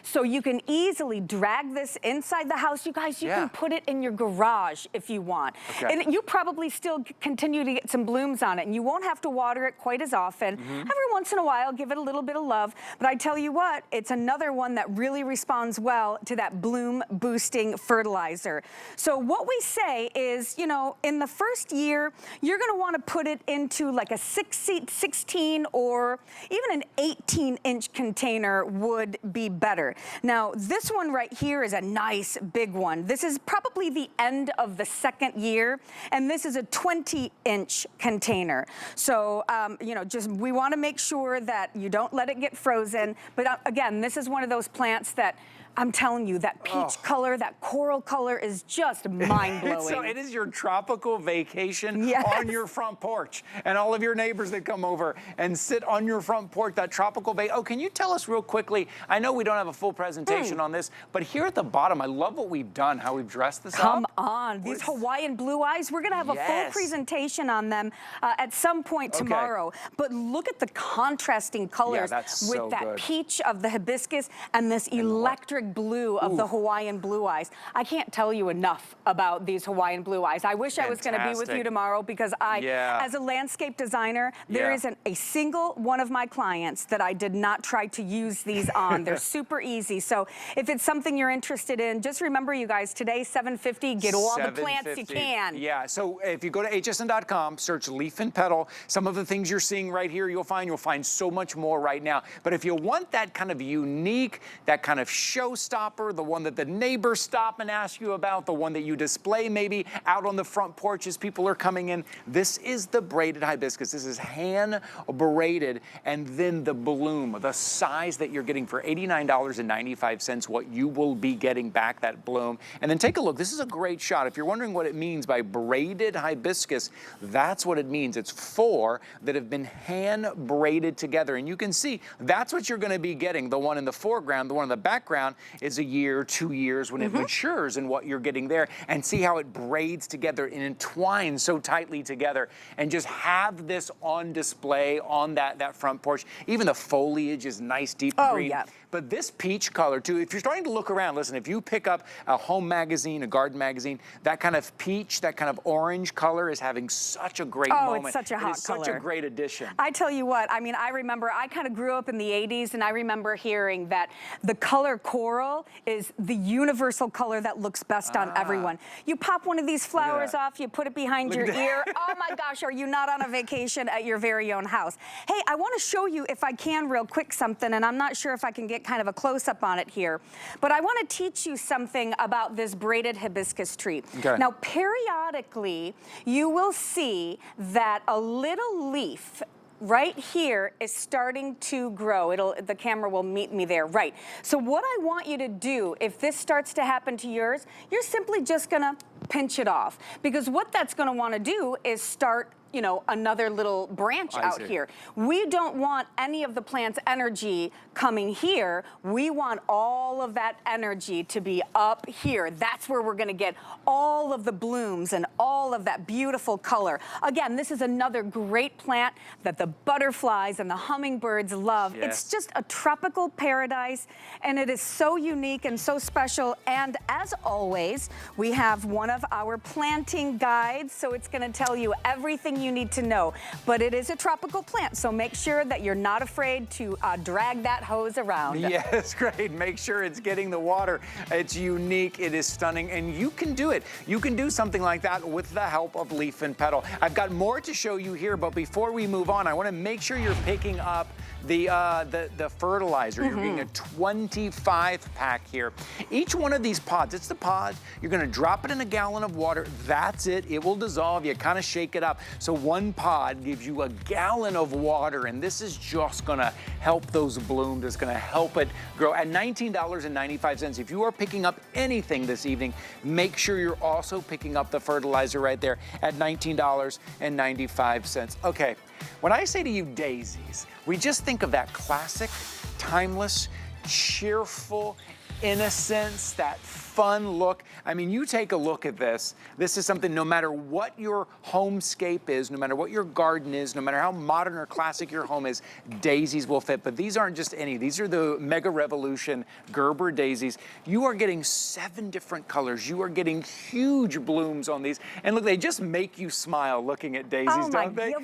So you can easily drag this inside the house. You guys, you can put it in your garage if you want. And you probably still continue to get some blooms on it, and you won't have to water it quite as often. Every once in a while, give it a little bit of love. But I tell you what, it's another one that really responds well to that bloom boosting fertilizer. So what we say is, you know, in the first year, you're gonna wanna put it into like a 16 or even an 18-inch container would be better. Now, this one right here is a nice big one. This is probably the end of the 2nd year, and this is a 20-inch container. So, you know, just we want to make sure that you don't let it get frozen. But again, this is one of those plants that I'm telling you, that peach color, that coral color is just mind-blowing. So it is your tropical vacation on your front porch. And all of your neighbors that come over and sit on your front porch, that tropical Oh, can you tell us real quickly, I know we don't have a full presentation on this, but here at the bottom, I love what we've done, how we've dressed this up. Come on, these Hawaiian blue eyes, we're gonna have a full presentation on them at some point tomorrow. But look at the contrasting colors with that peach of the hibiscus and this electric perfect blue of the Hawaiian blue eyes. I can't tell you enough about these Hawaiian blue eyes. I wish I was going to be with you tomorrow because as a landscape designer, there isn't a single one of my clients that I did not try to use these on. They're super easy. So if it's something you're interested in, just remember, you guys, today $7.50. Get all the plants you can. Yeah. So if you go to hsn.com, search leaf and petal. Some of the things you're seeing right here, you'll find so much more right now. But if you want that kind of unique, that kind of showstopper, the one that the neighbors stop and ask you about, the one that you display maybe out on the front porch as people are coming in, this is the braided hibiscus. This is hand braided, and then the bloom, the size that you're getting for $89.95, what you will be getting back, that bloom. And then take a look. This is a great shot. If you're wondering what it means by braided hibiscus, that's what it means. It's 4 that have been hand braided together. And you can see that's what you're going to be getting. The one in the foreground, the one in the background is a year, 2 years when it matures, and what you're getting there. And see how it braids together and entwines so tightly together. And just have this on display on that front porch. Even the foliage is nice deep green. Yeah. But this peach color too, if you're starting to look around, listen, if you pick up a home magazine, a garden magazine, that kind of peach, that kind of orange color is having such a great moment. It's such a hot color. Such a great addition. I tell you what, I mean, I remember, I kind of grew up in the 80s, and I remember hearing that the color coral is the universal color that looks best on everyone. You pop one of these flowers off, you put it behind your ear. Oh my gosh, are you not on a vacation at your very own house? Hey, I want to show you, if I can, real quick something, and I'm not sure if I can get kind of a close-up on it here, but I want to teach you something about this braided hibiscus tree. Now, periodically, you will see that a little leaf right here is starting to grow. The camera will meet me there, right. So what I want you to do, if this starts to happen to yours, you're simply just gonna pinch it off, because what that's gonna wanna do is start, you know, another little branch out here. We don't want any of the plant's energy coming here. We want all of that energy to be up here. That's where we're gonna get all of the blooms and all of that beautiful color. Again, this is another great plant that the butterflies and the hummingbirds love. It's just a tropical paradise, and it is so unique and so special. And as always, we have one of our planting guides, so it's gonna tell you everything you need to know. But it is a tropical plant, so make sure that you're not afraid to drag that hose around. Yes, great. Make sure it's getting the water. It's unique, it is stunning, and you can do it. You can do something like that with the help of Leaf and Petal. I've got more to show you here, but before we move on, I want to make sure you're picking up the fertilizer. You're getting a 25 pack here. Each one of these pods, it's the pod, you're gonna drop it in a gallon of water. That's it, it will dissolve. You kind of shake it up. So one pod gives you a gallon of water, and this is just gonna help those blooms. It's gonna help it grow. At $19.95, if you are picking up anything this evening, make sure you're also picking up the fertilizer right there at $19.95. Okay, when I say to you daisies, we just think of that classic, timeless, cheerful innocence, that fun look. I mean, you take a look at this. This is something, no matter what your homescape is, no matter what your garden is, no matter how modern or classic your home is, daisies will fit. But these aren't just any. These are the Mega Revolution Gerber daisies. You are getting 7 different colors. You are getting huge blooms on these. And look, they just make you smile looking at daisies, don't they?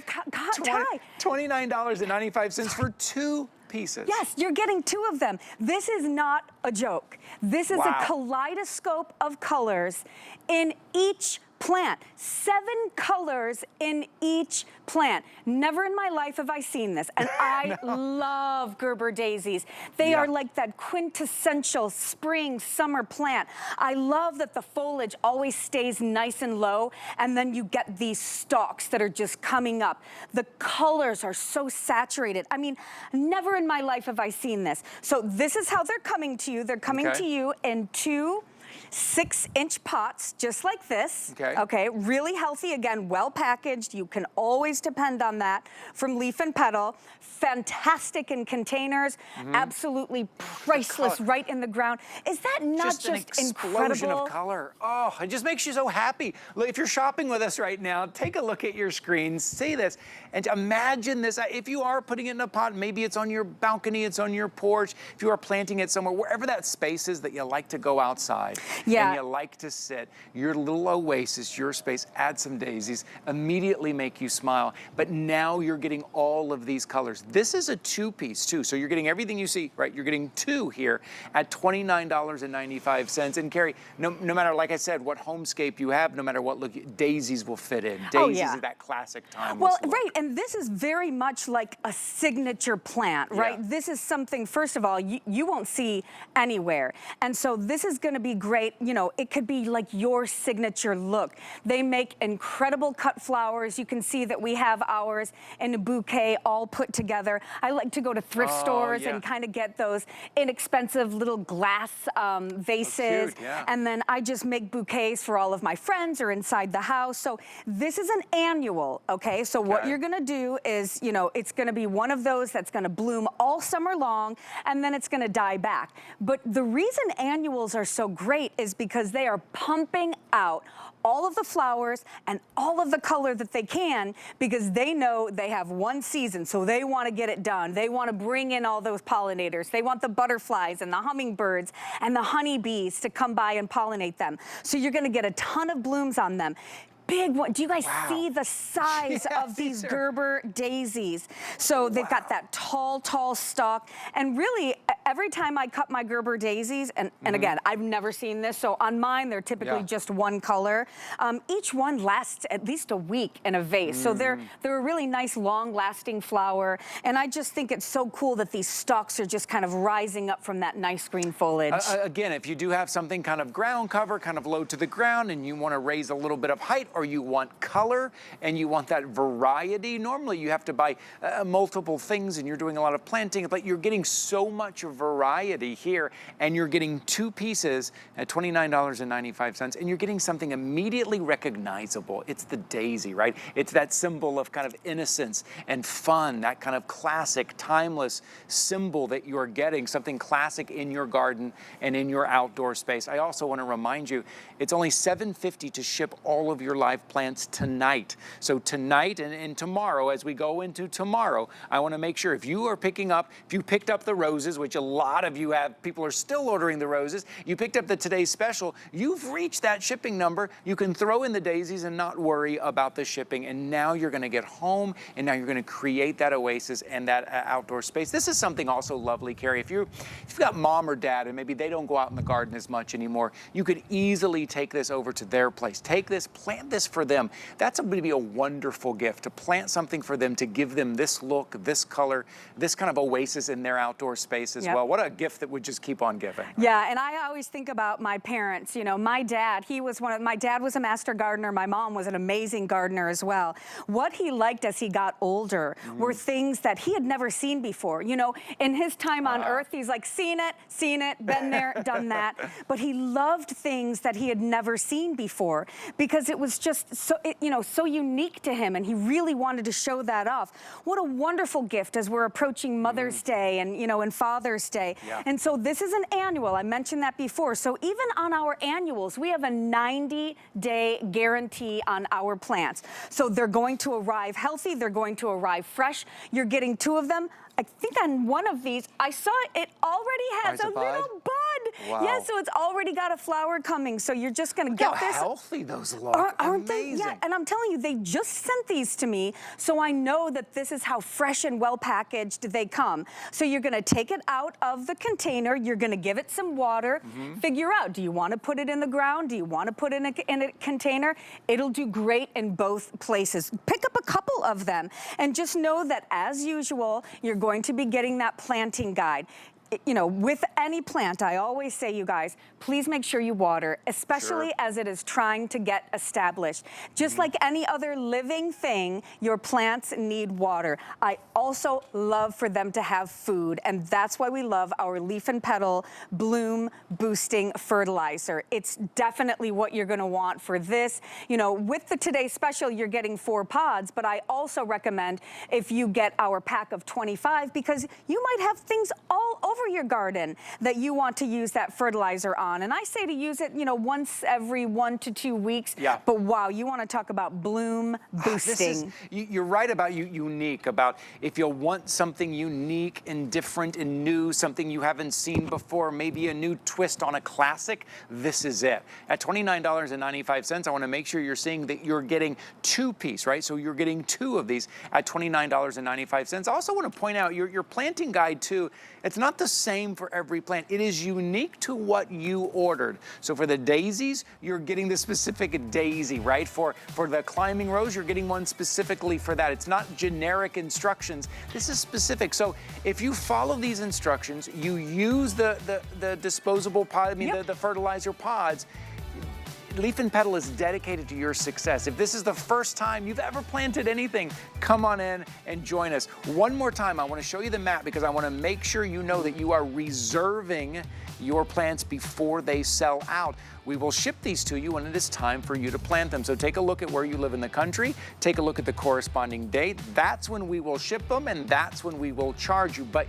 $29.95 for 2 pieces. Yes, you're getting 2 of them. This is not a joke. This is a kaleidoscope of colors in each plant. 7 colors in each plant. Never in my life have I seen this. And I love Gerber daisies. They are like that quintessential spring, summer plant. I love that the foliage always stays nice and low, and then you get these stalks that are just coming up. The colors are so saturated. I mean, never in my life have I seen this. So this is how they're coming to you. They're coming to you in 2 6-inch pots, just like this. Okay. Okay, really healthy, again, well packaged. You can always depend on that from Leaf and Petal. Fantastic in containers, absolutely priceless right in the ground. Is that not just an explosion incredible? of color. Oh, it just makes you so happy. Look, if you're shopping with us right now, take a look at your screens, see this, and imagine this. If you are putting it in a pot, maybe it's on your balcony, it's on your porch, if you are planting it somewhere, wherever that space is that you like to go outside, and you like to sit, your little oasis, your space, add some daisies, immediately make you smile. But now you're getting all of these colors. This is a 2-piece too, so you're getting everything you see, right? You're getting 2 here at $29.95. And Carrie, no matter, like I said, what homescape you have, no matter what look, daisies will fit in. Daisies is that classic timeless look. Right, and this is very much like a signature plant, right? This is something, first of all, you won't see anywhere. And so this is gonna be great. You know, it could be like your signature look. They make incredible cut flowers. You can see that we have ours in a bouquet all put together. I like to go to thrift stores and kind of get those inexpensive little glass vases. And then I just make bouquets for all of my friends or inside the house. So this is an annual, okay? So what you're gonna do is, you know, it's gonna be one of those that's gonna bloom all summer long, and then it's gonna die back. But the reason annuals are so great is because they are pumping out all of the flowers and all of the color that they can, because they know they have one season, so they want to get it done. They want to bring in all those pollinators. They want the butterflies and the hummingbirds and the honeybees to come by and pollinate them. So you're going to get a ton of blooms on them. Big one. Do you guys see the size of these Gerber daisies? So they've got that tall stalk. And really, every time I cut my Gerber daisies, and again, I've never seen this, so on mine, they're typically just one color. Each one lasts at least a week in a vase. So they're a really nice, long-lasting flower. And I just think it's so cool that these stalks are just kind of rising up from that nice green foliage. Again, if you do have something kind of ground cover, kind of low to the ground, and you want to raise a little bit of height, or you want color and you want that variety. Normally you have to buy multiple things and you're doing a lot of planting, but you're getting so much variety here, and you're getting 2 pieces at $29.95, and you're getting something immediately recognizable. It's the daisy, right? It's that symbol of kind of innocence and fun, that kind of classic, timeless symbol that you're getting, something classic in your garden and in your outdoor space. I also want to remind you, it's only $7.50 to ship all of your live plants tonight. So tonight and tomorrow, as we go into tomorrow, I want to make sure if you picked up the roses, which a lot of you have, people are still ordering the roses, you picked up the today's special, you've reached that shipping number, you can throw in the daisies and not worry about the shipping. And now you're going to get home, and now you're going to create that oasis and that outdoor space. This is something also lovely, Carrie. If you've got mom or dad and maybe they don't go out in the garden as much anymore, you could easily take this over to their place. Take this, plant this for them. That's going to be a wonderful gift, to plant something for them, to give them this look, this color, this kind of oasis in their outdoor space as well. What a gift that would just keep on giving. Yeah, and I always think about my parents. You know, my dad, my dad was a master gardener. My mom was an amazing gardener as well. What he liked as he got older were things that he had never seen before. You know, in his time on earth, he's like, seen it, been there, done that. But he loved things that he had never seen before, because it was just so, so unique to him, and he really wanted to show that off. What a wonderful gift as we're approaching Mother's Day and, and Father's Day. And so this is an annual. I mentioned that before. So even on our annuals, we have a 90-day guarantee on our plants. So they're going to arrive healthy. They're going to arrive fresh. You're getting 2 of them. I think on one of these, I saw it already has a little bud. Wow. Yeah, so it's already got a flower coming. So you're just going to get this. How healthy those look. Aren't they? Yeah, and I'm telling you, they just sent these to me, so I know that this is how fresh and well packaged they come. So you're going to take it out of the container. You're going to give it some water. Figure out, do you want to put it in the ground? Do you want to put it in a container? It'll do great in both places. Pick up a couple of them, and just know that, as usual, you're going to be getting that planting guide. you know, with any plant, I always say, you guys, please make sure you water, especially as it is trying to get established. Just like any other living thing, your plants need water. I also love for them to have food, and that's why we love our Leaf and Petal Bloom Boosting Fertilizer. It's definitely what you're gonna want for this. You know, with the Today Special, you're getting 4 pods, but I also recommend if you get our pack of 25, because you might have things all over your garden that you want to use that fertilizer on. And I say to use it, you know, once every 1 to 2 weeks. Yeah. But wow, you want to talk about bloom boosting. You're right about unique, about if you want something unique and different and new, something you haven't seen before, maybe a new twist on a classic, this is it. At $29.95, I want to make sure you're seeing that you're getting 2-piece, right? So you're getting 2 of these at $29.95. I also want to point out your planting guide too. It's not the same for every plant. It is unique to what you ordered. So for the daisies, you're getting the specific daisy, right? For the climbing rose, you're getting one specifically for that. It's not generic instructions. This is specific. So if you follow these instructions, you use the disposable pod, the fertilizer pods, Leaf and Petal is dedicated to your success. If this is the first time you've ever planted anything, come on in and join us. One more time, I want to show you the map because I want to make sure you know that you are reserving your plants before they sell out. We will ship these to you when it is time for you to plant them. So take a look at where you live in the country, take a look at the corresponding date. That's when we will ship them, and that's when we will charge you. But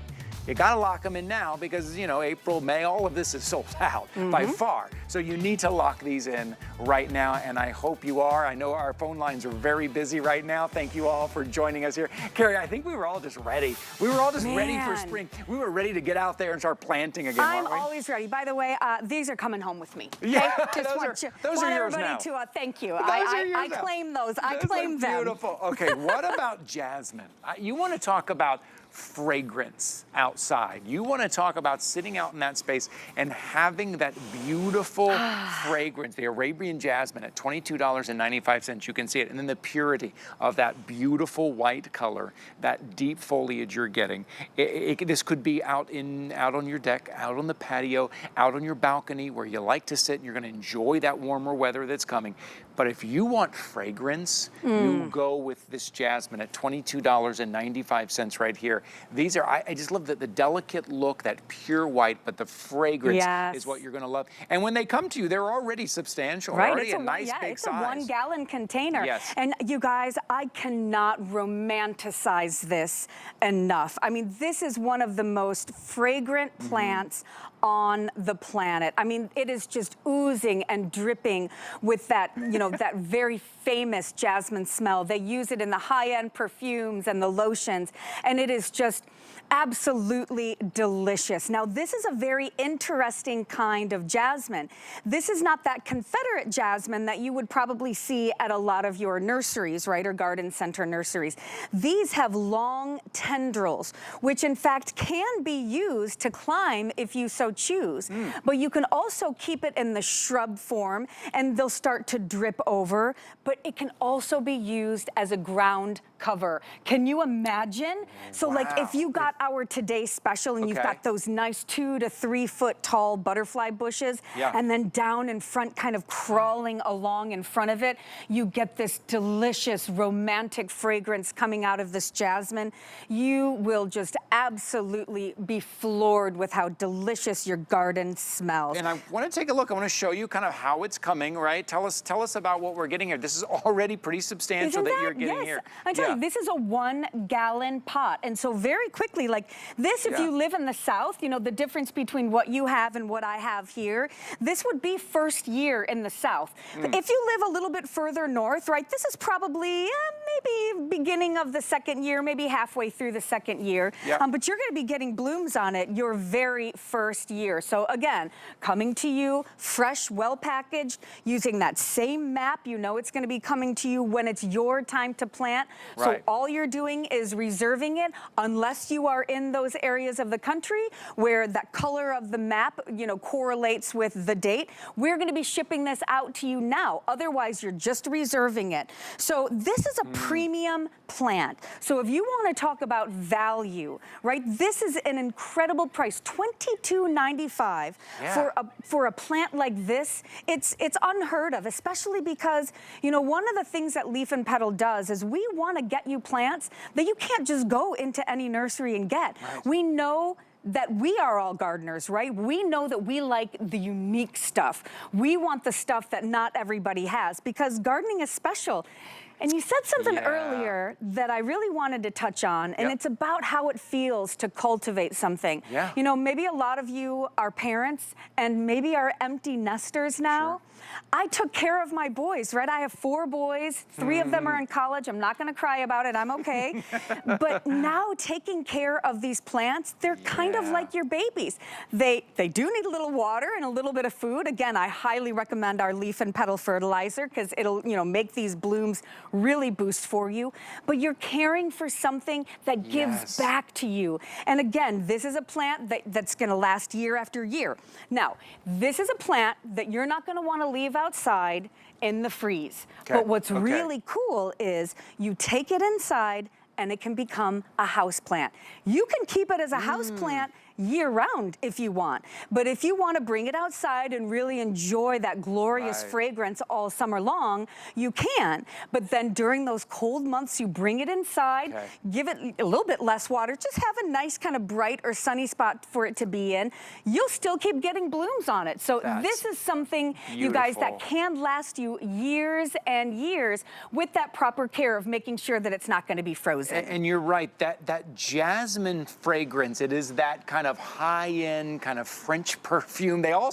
you gotta lock them in now because, you know, April, May, all of this is sold out by far. So you need to lock these in right now, and I hope you are. I know our phone lines are very busy right now. Thank you all for joining us here. Carrie, I think we were all just ready. We were all just ready for spring. We were ready to get out there and start planting again, I'm weren't we? always ready. By the way, these are coming home with me. Okay? Yeah, those are yours everybody now. to thank you. Those are yours I now. claim those. I Those claim are them. beautiful. Okay, what about jasmine? You want to talk about fragrance outside. You want to talk about sitting out in that space and having that beautiful fragrance, the Arabian jasmine at $22.95. You can see it. And then the purity of that beautiful white color, that deep foliage you're getting. This could be out on your deck, out on the patio, out on your balcony where you like to sit and you're going to enjoy that warmer weather that's coming. But if you want fragrance, you go with this jasmine at $22.95 right here. These are, I just love the delicate look, that pure white, but the fragrance is what you're gonna love. And when they come to you, they're already substantial, already a nice big size. It's a 1-gallon container. Yes. And you guys, I cannot romanticize this enough. I mean, this is one of the most fragrant plants on the planet. I mean, it is just oozing and dripping with that, you know, that very famous jasmine smell. They use it in the high-end perfumes and the lotions, and it is just absolutely delicious. Now, this is a very interesting kind of jasmine. This is not that Confederate jasmine that you would probably see at a lot of your nurseries, right, or garden center nurseries. These have long tendrils, which in fact can be used to climb if you so choose. But you can also keep it in the shrub form and they'll start to drip over, but it can also be used as a ground cover. Can you imagine? So like if you got our Today Special and you've got those nice 2 to 3 foot tall butterfly bushes and then down in front kind of crawling along in front of it, you get this delicious romantic fragrance coming out of this jasmine. You will just absolutely be floored with how delicious your garden smells. And I want to take a look. I want to show you kind of how it's coming, right? Tell us about what we're getting here. This is already pretty substantial that you're getting here. I'm telling you, this is a 1-gallon pot. And so very quickly, like this, if you live in the South, you know, the difference between what you have and what I have here, this would be first year in the South. But if you live a little bit further north, right, this is probably maybe beginning of the second year, maybe halfway through the second year. But you're going to be getting blooms on it your very first year. So again, coming to you fresh, well packaged, using that same map, you know it's gonna be coming to you when it's your time to plant. So all you're doing is reserving it, unless you are in those areas of the country where that color of the map, you know, correlates with the date. We're gonna be shipping this out to you now. Otherwise, you're just reserving it. So this is a premium plant. So if you wanna talk about value, right? This is an incredible price, $22.95 for a plant like this. It's unheard of, especially because, you know, one of the things that Leaf and Petal does is we wanna get you plants that you can't just go into any nursery and get. We know that we are all gardeners, right? We know that we like the unique stuff. We want the stuff that not everybody has, because gardening is special. And you said something earlier that I really wanted to touch on, and it's about how it feels to cultivate something. You know, maybe a lot of you are parents and maybe are empty nesters now. I took care of my boys, right? I have 4 boys, 3 of them are in college. I'm not gonna cry about it, I'm okay. But now taking care of these plants, they're kind of like your babies. They do need a little water and a little bit of food. Again, I highly recommend our Leaf and Petal fertilizer, because it'll, you know, make these blooms really boost for you. But you're caring for something that gives back to you. And again, this is a plant that's gonna last year after year. Now, this is a plant that you're not gonna wanna leave outside in the freeze. But what's really cool is you take it inside and it can become a house plant. You can keep it as a house plant year-round if you want. But if you want to bring it outside and really enjoy that glorious fragrance all summer long, you can. But then during those cold months, you bring it inside, give it a little bit less water, just have a nice kind of bright or sunny spot for it to be in. You'll still keep getting blooms on it. So this is something, you guys, that can last you years and years with that proper care of making sure that it's not going to be frozen. And you're right, that jasmine fragrance, it is that kind of high-end, kind of French perfume. They all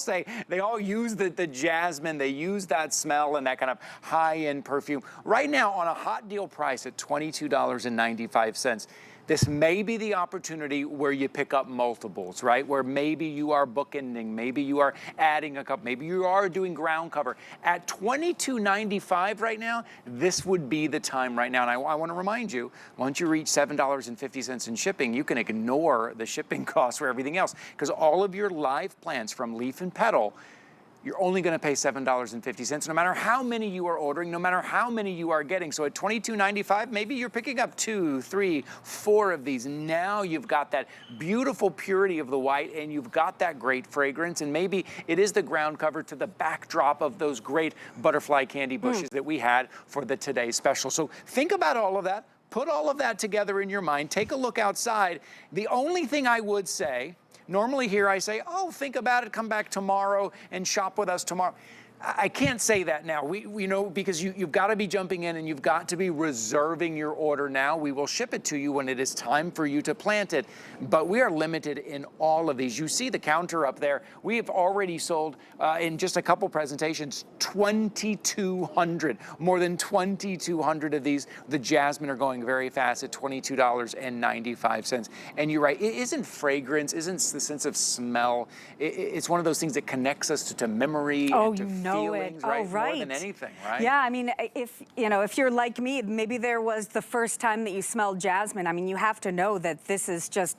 use the jasmine, they use that smell and that kind of high-end perfume. Right now, on a hot deal price at $22.95, this may be the opportunity where you pick up multiples, right? Where maybe you are bookending, maybe you are adding a couple, maybe you are doing ground cover. At $22.95 right now, this would be the time right now. And I want to remind you, once you reach $7.50 in shipping, you can ignore the shipping costs for everything else, because all of your live plants from Leaf and Petal, you're only going to pay $7.50, no matter how many you are ordering, no matter how many you are getting. So at $22.95, maybe you're picking up 2, 3, 4 of these. Now you've got that beautiful purity of the white, and you've got that great fragrance, and maybe it is the ground cover to the backdrop of those great butterfly candy bushes that we had for the Today Special. So think about all of that. Put all of that together in your mind. Take a look outside. The only thing I would say, normally here I say, oh, think about it, come back tomorrow and shop with us tomorrow. I can't say that now. We know, because you've got to be jumping in and you've got to be reserving your order now. We will ship it to you when it is time for you to plant it, but we are limited in all of these. You see the counter up there. We have already sold in just a couple presentations 2,200, more than 2,200 of these. The jasmine are going very fast at $22.95. And you're right, it isn't fragrance, isn't the sense of smell. It's one of those things that connects us to memory. Oh, and to you know feelings, it. right? Oh, right. More than anything, right? Yeah, I mean, if you're like me, maybe there was the first time that you smelled jasmine. I mean, you have to know that this is just,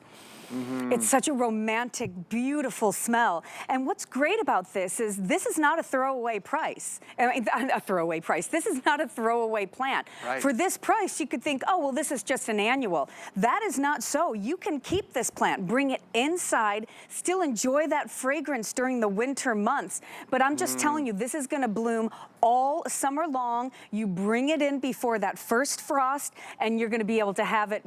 it's such a romantic, beautiful smell. And what's great about this is not a throwaway price. I mean, a throwaway price. This is not a throwaway plant. For this price, you could think, oh, well, this is just an annual. That is not so. You can keep this plant, bring it inside, still enjoy that fragrance during the winter months. But I'm just telling you, this is gonna bloom all summer long. You bring it in before that first frost, and you're gonna be able to have it,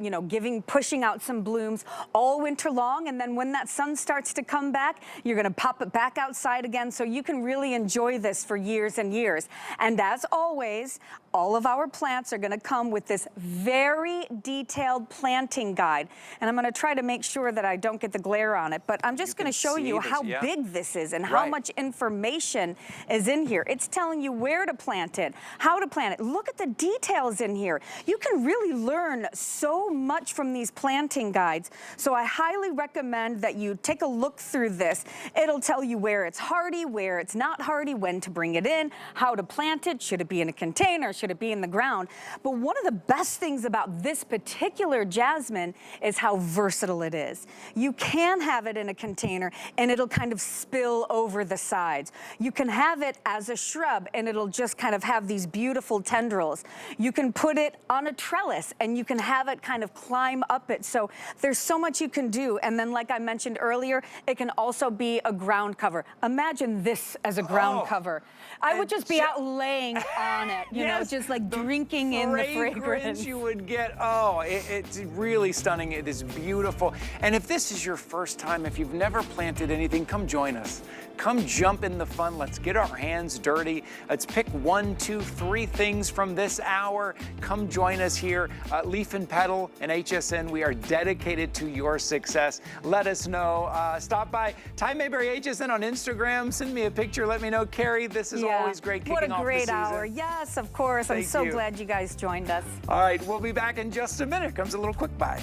pushing out some blooms all winter long, and then when that sun starts to come back, you're gonna pop it back outside again, so you can really enjoy this for years and years. And as always, all of our plants are gonna come with this very detailed planting guide. And I'm gonna try to make sure that I don't get the glare on it, but I'm just gonna show you how big this is and how much information is in here. It's telling you where to plant it, how to plant it. Look at the details in here. You can really learn so much from these planting guides. So I highly recommend that you take a look through this. It'll tell you where it's hardy, where it's not hardy, when to bring it in, how to plant it, should it be in a container, should it be in the ground. But one of the best things about this particular jasmine is how versatile it is. You can have it in a container and it'll kind of spill over the sides. You can have it as a shrub and it'll just kind of have these beautiful tendrils. You can put it on a trellis and you can have it kind of climb up it. So there's so much you can do. And then like I mentioned earlier, it can also be a ground cover. Imagine this as a ground cover. I would just be out laying on it, you know, just like drinking in the fragrance. You would get, it's really stunning. It is beautiful. And if this is your first time, if you've never planted anything, come join us. Come jump in the fun. Let's get our hands dirty. Let's pick 1, 2, 3 things from this hour. Come join us here. Leaf and Petal and HSN, we are dedicated to your success. Let us know. Stop by Ty Mayberry HSN on Instagram. Send me a picture. Let me know. Carrie, this is always great kicking off the season. What a great hour. Yes, of course. I'm so glad you guys joined us. All right, we'll be back in just a minute. Comes a little quick bye.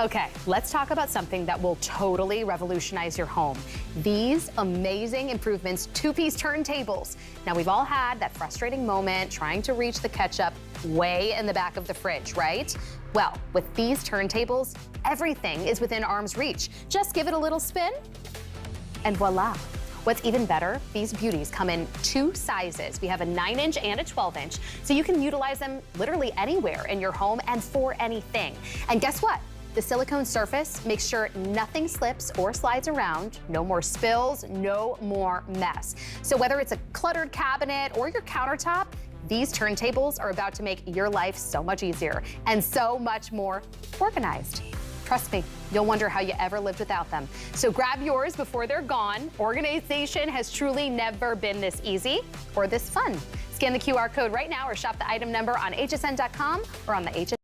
Okay, let's talk about something that will totally revolutionize your home. These amazing improvements, 2-piece turntables. Now, we've all had that frustrating moment trying to reach the ketchup way in the back of the fridge, right? Well, with these turntables, everything is within arm's reach. Just give it a little spin, and voila. What's even better, these beauties come in 2 sizes. We have a 9-inch and a 12-inch, so you can utilize them literally anywhere in your home and for anything. And guess what? The silicone surface makes sure nothing slips or slides around, no more spills, no more mess. So whether it's a cluttered cabinet or your countertop, these turntables are about to make your life so much easier and so much more organized. Trust me, you'll wonder how you ever lived without them. So grab yours before they're gone. Organization has truly never been this easy or this fun. Scan the QR code right now or shop the item number on hsn.com or on the HSN